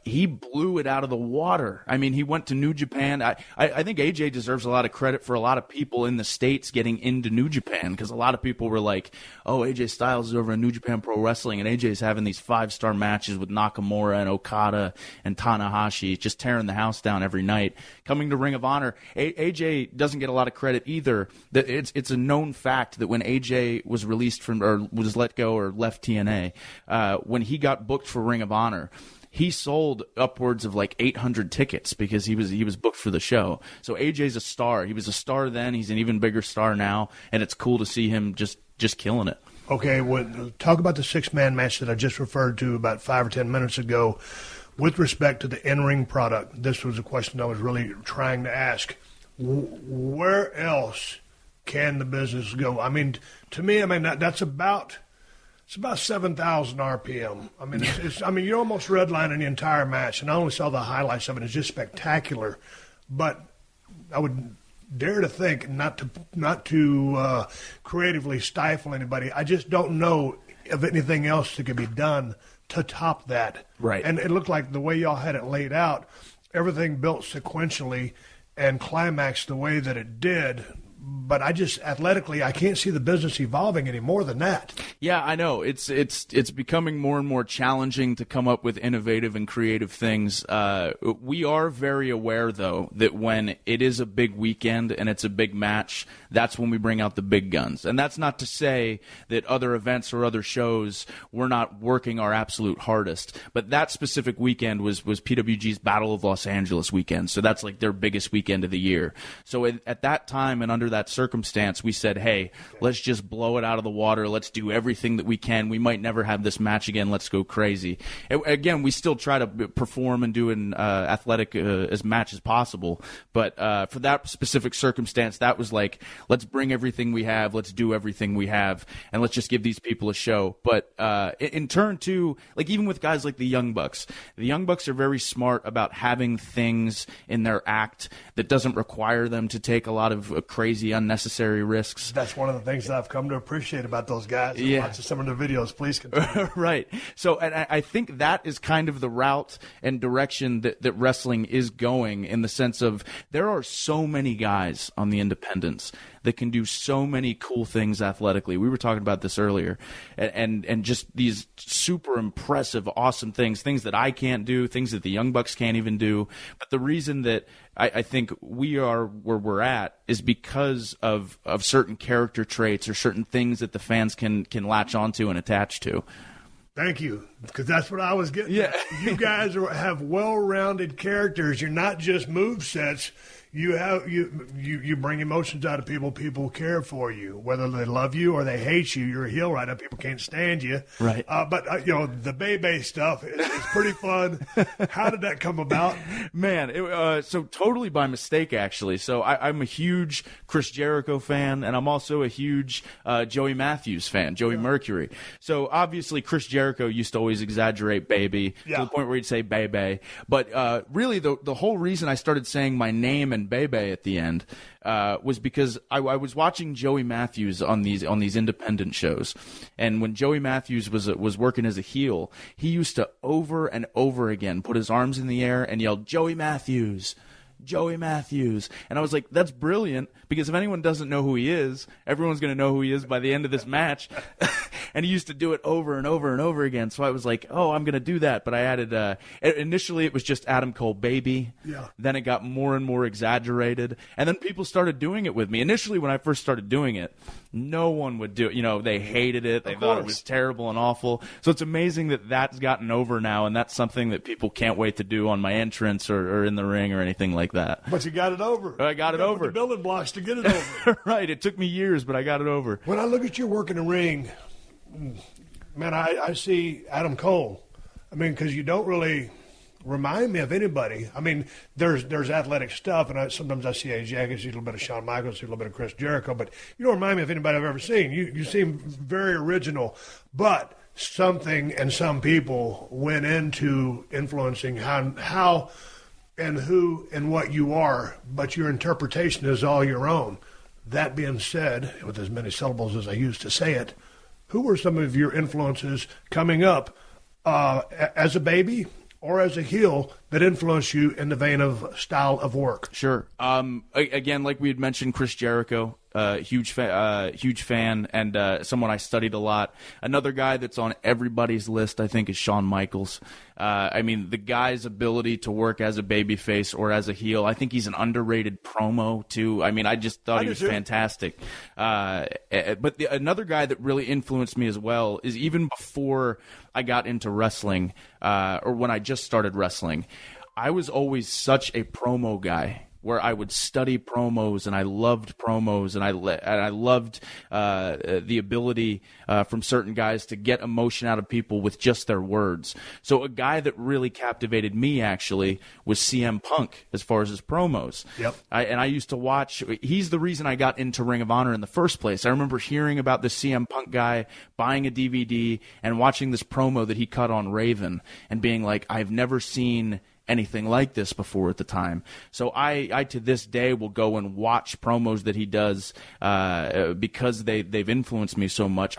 He blew it out of the water. I mean, he went to New Japan. I think AJ deserves a lot of credit for a lot of people in the States getting into New Japan, because a lot of people were like, oh, AJ Styles is over in New Japan Pro Wrestling, and AJ's having these 5-star matches with Nakamura and Okada and Tanahashi, just tearing the house down every night. Coming to Ring of Honor, AJ doesn't get a lot of credit either. It's a known fact that when AJ was released from, or was let go or left TNA, when he got booked for Ring of Honor, he sold upwards of like 800 tickets because he was booked for the show. So AJ's a star. He was a star then. He's an even bigger star now, and it's cool to see him just killing it. Okay, well, talk about the 6-man match that I just referred to about 5 or 10 minutes ago. With respect to the in-ring product, this was a question I was really trying to ask. Where else can the business go? I mean, to me, that's about... It's about 7,000 RPM. I mean, you're almost redlining the entire match, and I only saw the highlights of it. It's just spectacular. But I would dare to think not to creatively stifle anybody. I just don't know of anything else that could be done to top that. Right. And it looked like the way y'all had it laid out, everything built sequentially and climaxed the way that it did. But athletically, I can't see the business evolving any more than that. Yeah, I know. It's becoming more and more challenging to come up with innovative and creative things. We are very aware, though, that when it is a big weekend and it's a big match, that's when we bring out the big guns. And that's not to say that other events or other shows we're not working our absolute hardest. But that specific weekend was PWG's Battle of Los Angeles weekend. So that's like their biggest weekend of the year. So at that time and under that circumstance, we said, hey, let's just blow it out of the water. Let's do everything that we can. We might never have this match again. Let's go crazy. Again, we still try to perform and do an athletic as match as possible. But for that specific circumstance, that was like, let's bring everything we have. Let's do everything we have. And let's just give these people a show. But in turn, too, like even with guys like the Young Bucks are very smart about having things in their act that doesn't require them to take a lot of crazy, unnecessary risks. That's one of the things that I've come to appreciate about those guys. Yeah. Watching some of their videos, please continue. Right. So and I think that is kind of the route and direction that wrestling is going, in the sense of there are so many guys on the independents that can do so many cool things athletically. We were talking about this earlier. And just these super impressive, awesome things that I can't do, things that the Young Bucks can't even do. But the reason that I think we are where we're at is because of certain character traits or certain things that the fans can latch onto and attach to. Thank you, because that's what I was getting. Yeah. You guys have well-rounded characters. You're not just movesets. You bring emotions out of people. People care for you, whether they love you or they hate you. You're a heel right now. People can't stand you. Right. But the Bebe stuff is pretty fun. How did that come about? Man, so totally by mistake, actually. So I'm a huge Chris Jericho fan, and I'm also a huge Joey Matthews fan, Joey Mercury. So obviously Chris Jericho used to always exaggerate baby to the point where he'd say Bebe. But really the whole reason I started saying my name and Bebe at the end was because I was watching Joey Matthews on these independent shows, and when Joey Matthews was working as a heel, he used to over and over again put his arms in the air and yell, "Joey Matthews, Joey Matthews." And I was like, that's brilliant, because if anyone doesn't know who he is, everyone's going to know who he is by the end of this match. And he used to do it over and over and over again. So I was like, oh, I'm going to do that. But I added, initially it was just Adam Cole Baby. Yeah. Then it got more and more exaggerated. And then people started doing it with me. Initially, when I first started doing it, no one would do it. They hated it. They thought it was terrible and awful. So it's amazing that that's gotten over now. And that's something that people can't wait to do on my entrance or in the ring or anything like that. But you got it over. I got it over. The building blocks to get it over. Right. It took me years, but I got it over. When I look at your work in the ring, man, I see Adam Cole. I mean, because you don't really remind me of anybody. I mean, there's athletic stuff, and sometimes I see Ajax, I see a little bit of Shawn Michaels, see a little bit of Chris Jericho, but you don't remind me of anybody I've ever seen. You seem very original, but something and some people went into influencing how and who and what you are, but your interpretation is all your own. That being said, with as many syllables as I used to say it, who were some of your influences coming up as a baby or as a heel that influenced you in the vein of style of work? Sure. Again, like we had mentioned, Chris Jericho, huge fan, and someone I studied a lot. Another guy that's on everybody's list, I think, is Shawn Michaels. I mean, the guy's ability to work as a babyface or as a heel, I think he's an underrated promo, too. I mean, I just thought he was fantastic. But another guy that really influenced me as well is even before I got into wrestling, or when I just started wrestling, I was always such a promo guy, where I would study promos, and I loved promos, and I loved the ability from certain guys to get emotion out of people with just their words. So a guy that really captivated me, actually, was CM Punk as far as his promos. Yep. I used to watch. He's the reason I got into Ring of Honor in the first place. I remember hearing about the CM Punk guy, buying a DVD, and watching this promo that he cut on Raven, and being like, I've never seen anything like this before at the time. So I to this day will go and watch promos that he does because they've influenced me so much.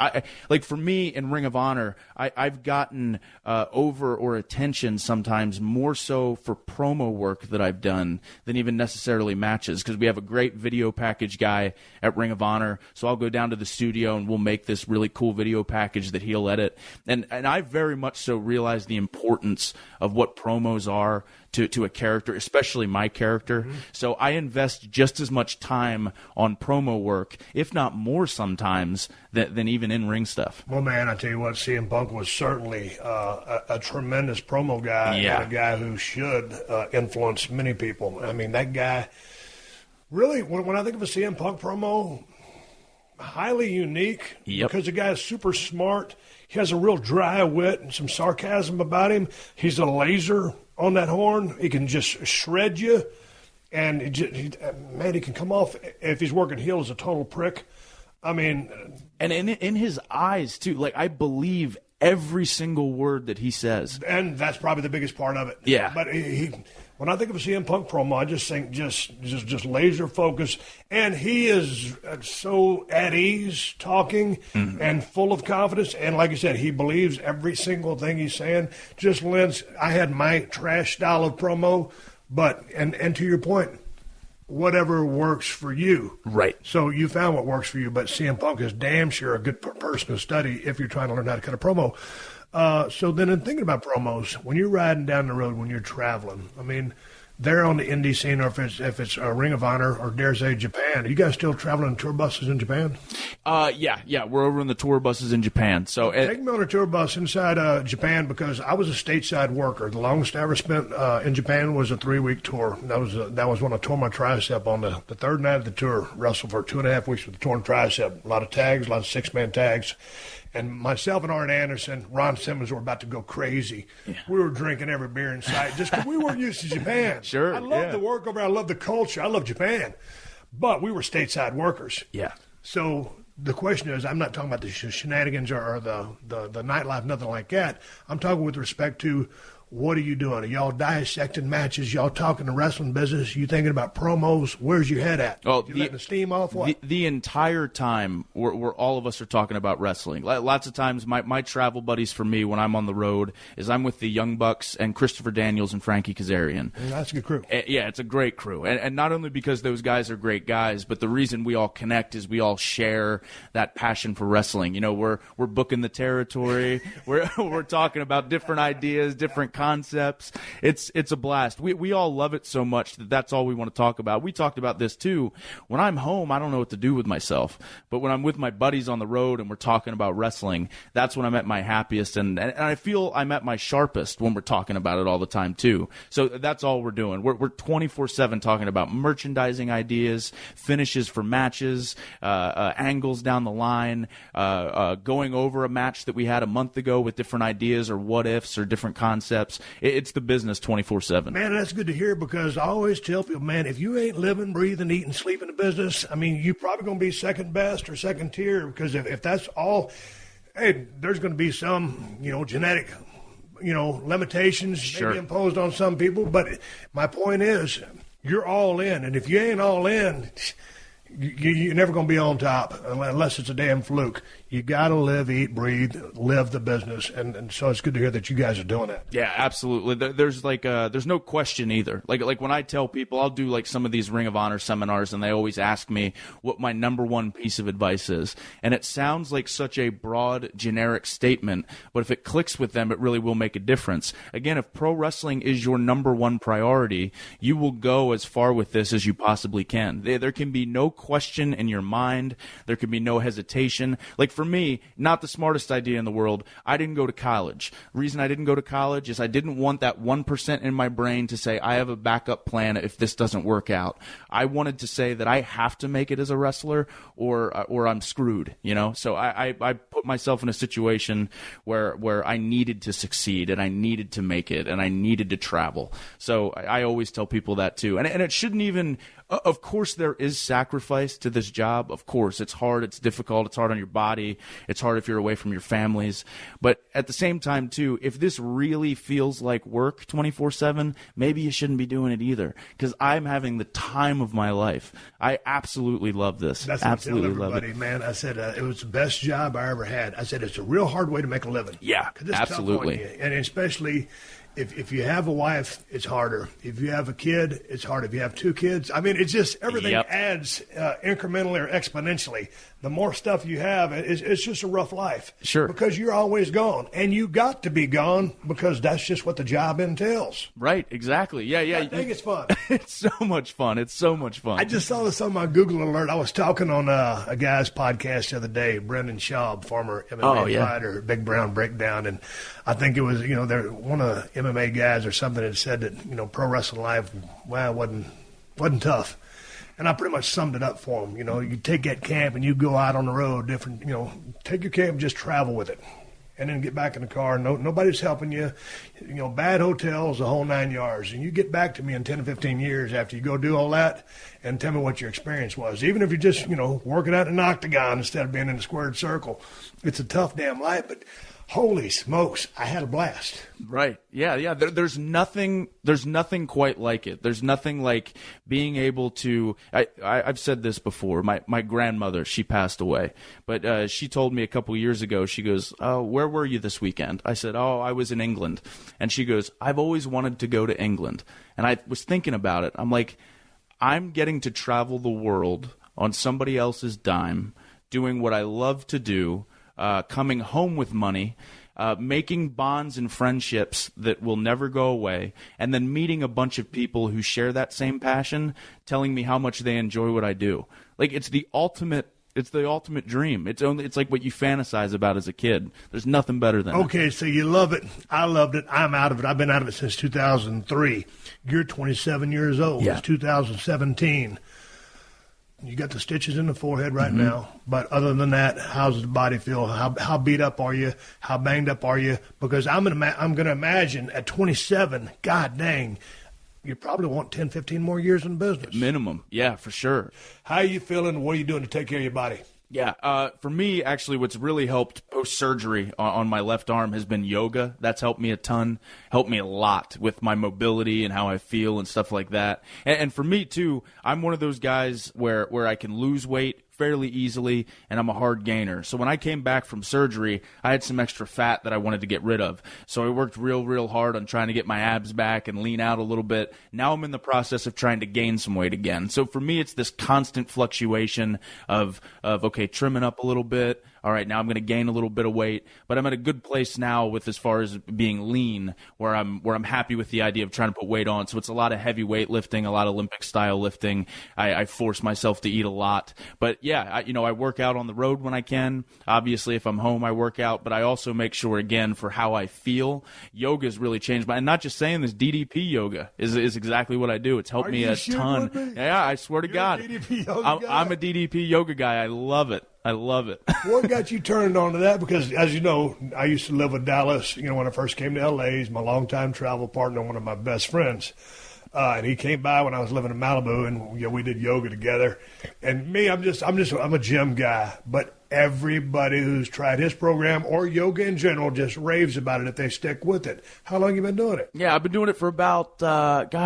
Like for me in Ring of Honor, I've gotten over or attention sometimes more so for promo work that I've done than even necessarily matches, because we have a great video package guy at Ring of Honor. So I'll go down to the studio and we'll make this really cool video package that he'll edit. And I very much so realize the importance of what promos are to a character, especially my character. Mm-hmm. So I invest just as much time on promo work, if not more sometimes, than even in-ring stuff. Well, man, I tell you what, CM Punk was certainly a tremendous promo guy, and a guy who should influence many people. I mean, that guy, really, when I think of a CM Punk promo, highly unique, because the guy is super smart. He has a real dry wit and some sarcasm about him. He's a laser on that horn. He can just shred you. And he can come off, if he's working heel, as a total prick. I mean... And in his eyes, too. Like, I believe every single word that he says. And that's probably the biggest part of it. Yeah. But when I think of a CM Punk promo, I just think just laser focus. And he is so at ease talking and full of confidence. And like I said, he believes every single thing he's saying. Just lends. I had my trash style of promo, but and to your point, whatever works for you. Right. So you found what works for you, but CM Punk is damn sure a good person to study if you're trying to learn how to cut a promo. So then in thinking about promos, when you're riding down the road, when you're traveling, I mean, they're on the indie scene, or if it's a Ring of Honor, or dare say Japan. Are you guys still traveling tour buses in Japan? Yeah, we're over in the tour buses in Japan. So take me on a tour bus inside Japan, because I was a stateside worker. The longest I ever spent in Japan was a 3-week tour. That was when I tore my tricep on the third night of the tour. Wrestled for 2.5 weeks with a torn tricep. A lot of tags, a lot of 6-man tags. And myself and Arn Anderson, Ron Simmons were about to go crazy. Yeah. We were drinking every beer in sight just because we weren't used to Japan. Sure. I love the work over there. I love the culture. I love Japan. But we were stateside workers. Yeah. So the question is, I'm not talking about the shenanigans or the nightlife, nothing like that. I'm talking with respect to, what are you doing? Are y'all dissecting matches? Y'all talking the wrestling business? You thinking about promos? Where's your head at? Well, you letting the steam off? What? The entire time, we're all of us are talking about wrestling. Lots of times, my travel buddies for me when I'm on the road is I'm with the Young Bucks and Christopher Daniels and Frankie Kazarian. That's a good crew. Yeah, it's a great crew. And not only because those guys are great guys, but the reason we all connect is we all share that passion for wrestling. You know, we're booking the territory. we're talking about different ideas, different concepts. It's a blast. We all love it so much that's all we want to talk about. We talked about this too. When I'm home, I don't know what to do with myself. But when I'm with my buddies on the road and we're talking about wrestling, that's when I'm at my happiest. And I feel I'm at my sharpest when we're talking about it all the time too. So that's all we're doing. We're 24/7 talking about merchandising ideas, finishes for matches, angles down the line, going over a match that we had a month ago with different ideas or what ifs or different concepts. steps. It's the business 24/7. Man, that's good to hear, because I always tell people, man, if you ain't living, breathing, eating, sleeping in business, I mean, you're probably going to be second best or second tier, because if that's all, hey, there's going to be some, genetic, limitations Sure. maybe imposed on some people. But my point is, you're all in. And if you ain't all in, you're never going to be on top unless it's a damn fluke. You got to live, eat, breathe, live the business. And so it's good to hear that you guys are doing that. Yeah, absolutely. There's there's no question either. Like when I tell people, I'll do like some of these Ring of Honor seminars, and they always ask me what my number one piece of advice is. And it sounds like such a broad, generic statement, but if it clicks with them, it really will make a difference. Again, if pro wrestling is your number one priority, you will go as far with this as you possibly can. There can be no question in your mind. There can be no hesitation. Like for me, not the smartest idea in the world. I didn't go to college. The reason I didn't go to college is I didn't want that 1% in my brain to say I have a backup plan if this doesn't work out. I wanted to say that I have to make it as a wrestler or I'm screwed, So I put myself in a situation where I needed to succeed and I needed to make it and I needed to travel. So I always tell people that too. And it shouldn't even... Of course, there is sacrifice to this job. Of course, it's hard, it's difficult, it's hard on your body, it's hard if you're away from your families. But at the same time, too, if this really feels like work 24/7, maybe you shouldn't be doing it either. Because I'm having the time of my life. I absolutely love this. That's what absolutely I tell everybody, love it. man. I said it was the best job I ever had. I said it's a real hard way to make a living. Yeah, 'Cause it's absolutely. tough on you. And especially... If you have a wife, it's harder. If you have a kid, it's harder. If you have two kids, I mean, it's just everything adds incrementally or exponentially. The more stuff you have, it's just a rough life. Sure. Because you're always gone. And you got to be gone because that's just what the job entails. Right, exactly. Yeah. I think it's fun. It's so much fun. It's so much fun. I just saw this on my Google alert. I was talking on a guy's podcast the other day, Brendan Schaub, former MMA fighter, Big Brown Breakdown, and I think it was, they're one of the MMA guys or something that said that, pro wrestling life, wasn't tough. And I pretty much summed it up for him. You take that camp and you go out on the road, take your camp and just travel with it. And then get back in the car. Nobody's helping you. Bad hotels, the whole 9 yards. And you get back to me in 10 or 15 years after you go do all that and tell me what your experience was. Even if you're just, working out in an octagon instead of being in a squared circle. It's a tough damn life, but holy smokes, I had a blast. Right. Yeah. There's nothing quite like it. There's nothing like being able to, I've said this before. My grandmother, she passed away, but she told me a couple years ago, she goes, "Oh, where were you this weekend?" I said, "Oh, I was in England." And she goes, "I've always wanted to go to England." And I was thinking about it. I'm like, I'm getting to travel the world on somebody else's dime, doing what I love to do, coming home with money, making bonds and friendships that will never go away, and then meeting a bunch of people who share that same passion, telling me how much they enjoy what I do. Like, it's the ultimate dream. It's like what you fantasize about as a kid. There's nothing better than it. Okay, so you love it. I loved it. I'm out of it. I've been out of it since 2003. You're 27 years old. Yeah. It's 2017. You got the stitches in the forehead right now, but other than that, how's the body feel? How beat up are you? How banged up are you? Because I'm gonna imagine at 27, God dang, you probably want 10, 15 more years in business. Minimum, yeah, for sure. How are you feeling? What are you doing to take care of your body? Yeah, for me, actually, what's really helped post-surgery on my left arm has been yoga. That's helped me a ton, helped me a lot with my mobility and how I feel and stuff like that. And for me, too, I'm one of those guys where I can lose weight fairly easily, and I'm a hard gainer. So when I came back from surgery, I had some extra fat that I wanted to get rid of. So I worked real hard on trying to get my abs back and lean out a little bit. Now I'm in the process of trying to gain some weight again. So for me, it's this constant fluctuation of okay, trimming up a little bit. All right, now I'm going to gain a little bit of weight, but I'm at a good place now with as far as being lean, where I'm happy with the idea of trying to put weight on. So it's a lot of heavy weight lifting, a lot of Olympic style lifting. I force myself to eat a lot, but yeah, I work out on the road when I can. Obviously, if I'm home, I work out, but I also make sure, again, for how I feel, yoga's really changed. And not just saying this, DDP yoga is exactly what I do. It's helped me a ton. Yeah, I swear to God, I'm I'm a DDP yoga guy. I love it. I love it. What got you turned on to that? Because, as you know, I used to live with Dallas. When I first came to L.A., he's my longtime travel partner, one of my best friends. And he came by when I was living in Malibu, and we did yoga together. And me, I'm a gym guy, but everybody who's tried his program or yoga in general just raves about it if they stick with it. How long have you been doing it? Yeah, I've been doing it for about,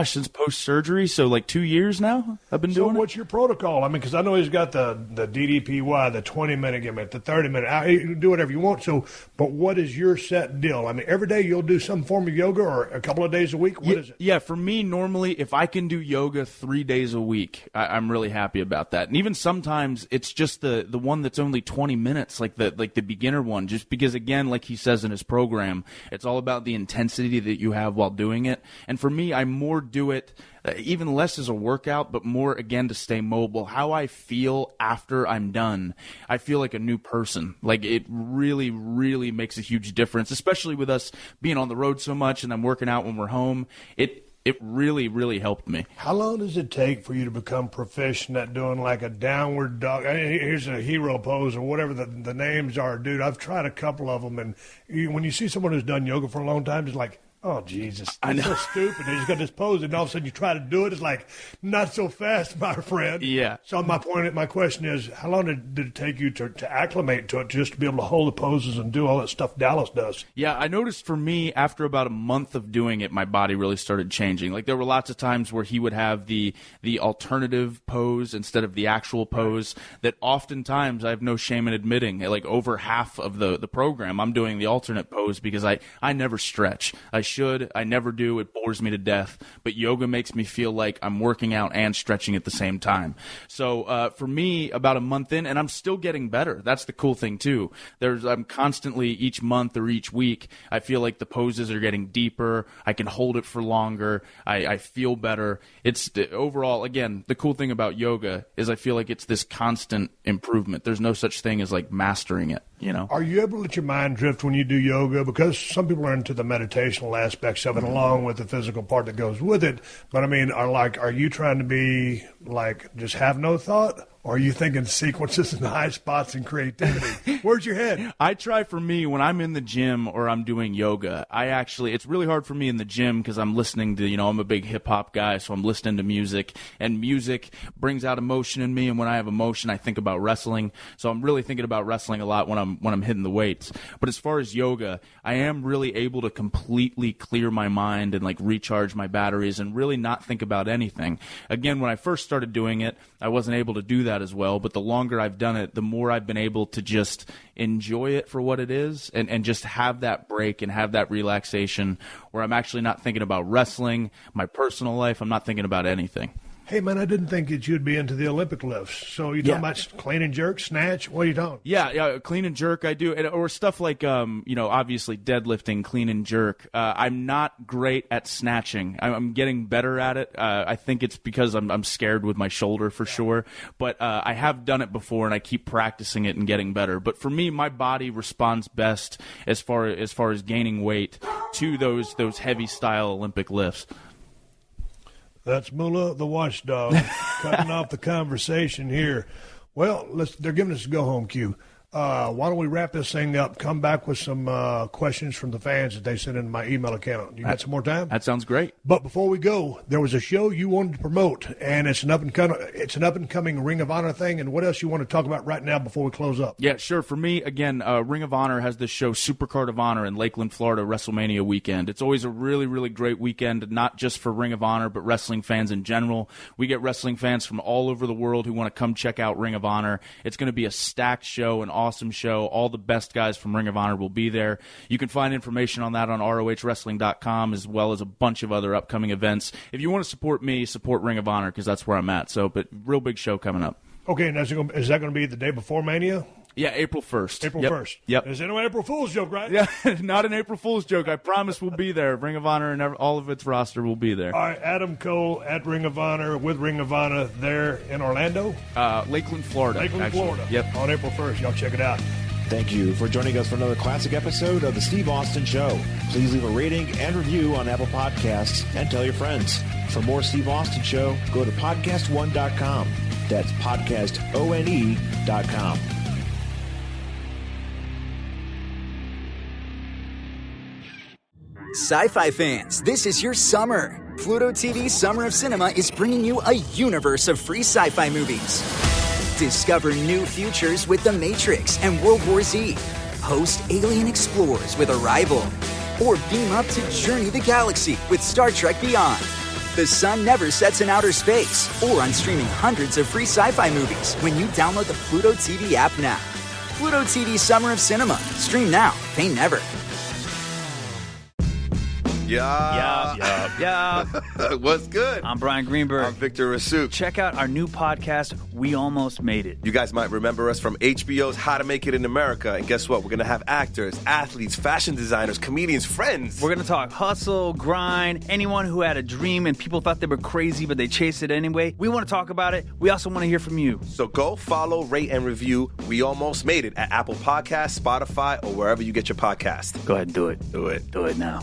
since post-surgery, so like 2 years now I've been doing it. So what's your protocol? I mean, because I know he's got the DDPY, the 20-minute gimmick, the 30-minute. You can do whatever you want. So, but what is your set deal? I mean, every day you'll do some form of yoga or a couple of days a week? What is it? Yeah, for me, normally, if I can do yoga 3 days a week, I'm really happy about that. And even sometimes it's just the one that's only 20 minutes, like the beginner one, just because, again, like he says in his program, it's all about the intensity that you have while doing it. And for me, I more do it even less as a workout, but more, again, to stay mobile. How I feel after I'm done, I feel like a new person. Like, it really, really makes a huge difference, especially with us being on the road so much and I'm working out when we're home. It really, really helped me. How long does it take for you to become proficient at doing like a downward dog? Here's a hero pose or whatever the names are, dude. I've tried a couple of them, and when you see someone who's done yoga for a long time, it's like, oh, Jesus, that's so stupid. They just got this pose, and all of a sudden you try to do it. It's like, not so fast, my friend. Yeah. So my question is, how long did it take you to acclimate to it, just to be able to hold the poses and do all that stuff Dallas does? Yeah, I noticed for me, after about a month of doing it, my body really started changing. Like, there were lots of times where he would have the alternative pose instead of the actual pose that oftentimes, I have no shame in admitting, like over half of the program, I'm doing the alternate pose because I never stretch. I never do. It bores me to death. But yoga makes me feel like I'm working out and stretching at the same time. So for me, about a month in, and I'm still getting better. That's the cool thing too. I'm constantly, each month or each week, I feel like the poses are getting deeper. I can hold it for longer. I feel better. It's overall, again, the cool thing about yoga is I feel like it's this constant improvement. There's no such thing as like mastering it. Are you able to let your mind drift when you do yoga? Because some people are into the meditational aspects of it, along with the physical part that goes with it. But I mean, are you trying to be like just have no thought? Or are you thinking sequences and high spots and creativity? Where's your head? I try, for me, when I'm in the gym or I'm doing yoga, it's really hard for me in the gym because I'm listening to, I'm a big hip-hop guy, so I'm listening to music. And music brings out emotion in me, and when I have emotion, I think about wrestling. So I'm really thinking about wrestling a lot when I'm hitting the weights. But as far as yoga, I am really able to completely clear my mind and, like, recharge my batteries and really not think about anything. Again, when I first started doing it, I wasn't able to do that as well, but the longer I've done it, the more I've been able to just enjoy it for what it is and just have that break and have that relaxation where I'm actually not thinking about wrestling, my personal life. I'm not thinking about anything. Hey, man, I didn't think that you'd be into the Olympic lifts. So you're talking about clean and jerk, snatch? What are you talking? Yeah, clean and jerk I do. Or stuff like, obviously deadlifting, clean and jerk. I'm not great at snatching. I'm getting better at it. I think it's because I'm scared with my shoulder for sure. But I have done it before, and I keep practicing it and getting better. But for me, my body responds best as far as gaining weight to those heavy style Olympic lifts. That's Moolah the watchdog cutting off the conversation here. Well, they're giving us a go-home cue. Why don't we wrap this thing up, come back with some questions from the fans that they sent in my email account. You got some more time? That sounds great. But before we go, there was a show you wanted to promote, and it's an up-and-coming Ring of Honor thing. And what else you want to talk about right now before we close up? Yeah, sure. For me, again, Ring of Honor has this show, Supercard of Honor, in Lakeland, Florida, WrestleMania weekend. It's always a really, really great weekend, not just for Ring of Honor, but wrestling fans in general. We get wrestling fans from all over the world who want to come check out Ring of Honor. It's going to be a stacked show, an awesome show. All the best guys from Ring of Honor will be there. You can find information on that on ROHWrestling.com, as well as a bunch of other upcoming events. If you want to support me, support Ring of Honor, because that's where I'm at. So, but real big show coming up. Okay, and is that going to be the day before Mania? Yeah, April 1st. April 1st. Yep. Is it an April Fool's joke, right? Yeah, not an April Fool's joke. I promise we'll be there. Ring of Honor and all of its roster will be there. All right, Adam Cole at Ring of Honor with Ring of Honor there in Orlando? Lakeland, Florida. Lakeland, Florida. Yep. On April 1st. Y'all check it out. Thank you for joining us for another classic episode of The Steve Austin Show. Please leave a rating and review on Apple Podcasts and tell your friends. For more Steve Austin Show, go to PodcastOne.com. That's PodcastOne.com. Sci-fi fans, this is your summer. Pluto TV's Summer of Cinema is bringing you a universe of free sci-fi movies. Discover new futures with The Matrix and World War Z. Host alien explorers with Arrival. Or beam up to Journey the Galaxy with Star Trek Beyond. The sun never sets in outer space. Or on streaming hundreds of free sci-fi movies when you download the Pluto TV app now. Pluto TV Summer of Cinema. Stream now. Pay never. Yeah. What's good? I'm Brian Greenberg. I'm Victor Rasuk. Check out our new podcast, We Almost Made It. You guys might remember us from HBO's How to Make It in America. And guess what? We're going to have actors, athletes, fashion designers, comedians, friends. We're going to talk hustle, grind, anyone who had a dream and people thought they were crazy, but they chased it anyway. We want to talk about it. We also want to hear from you. So go follow, rate, and review We Almost Made It at Apple Podcasts, Spotify, or wherever you get your podcast. Go ahead and do it. Do it. Do it now.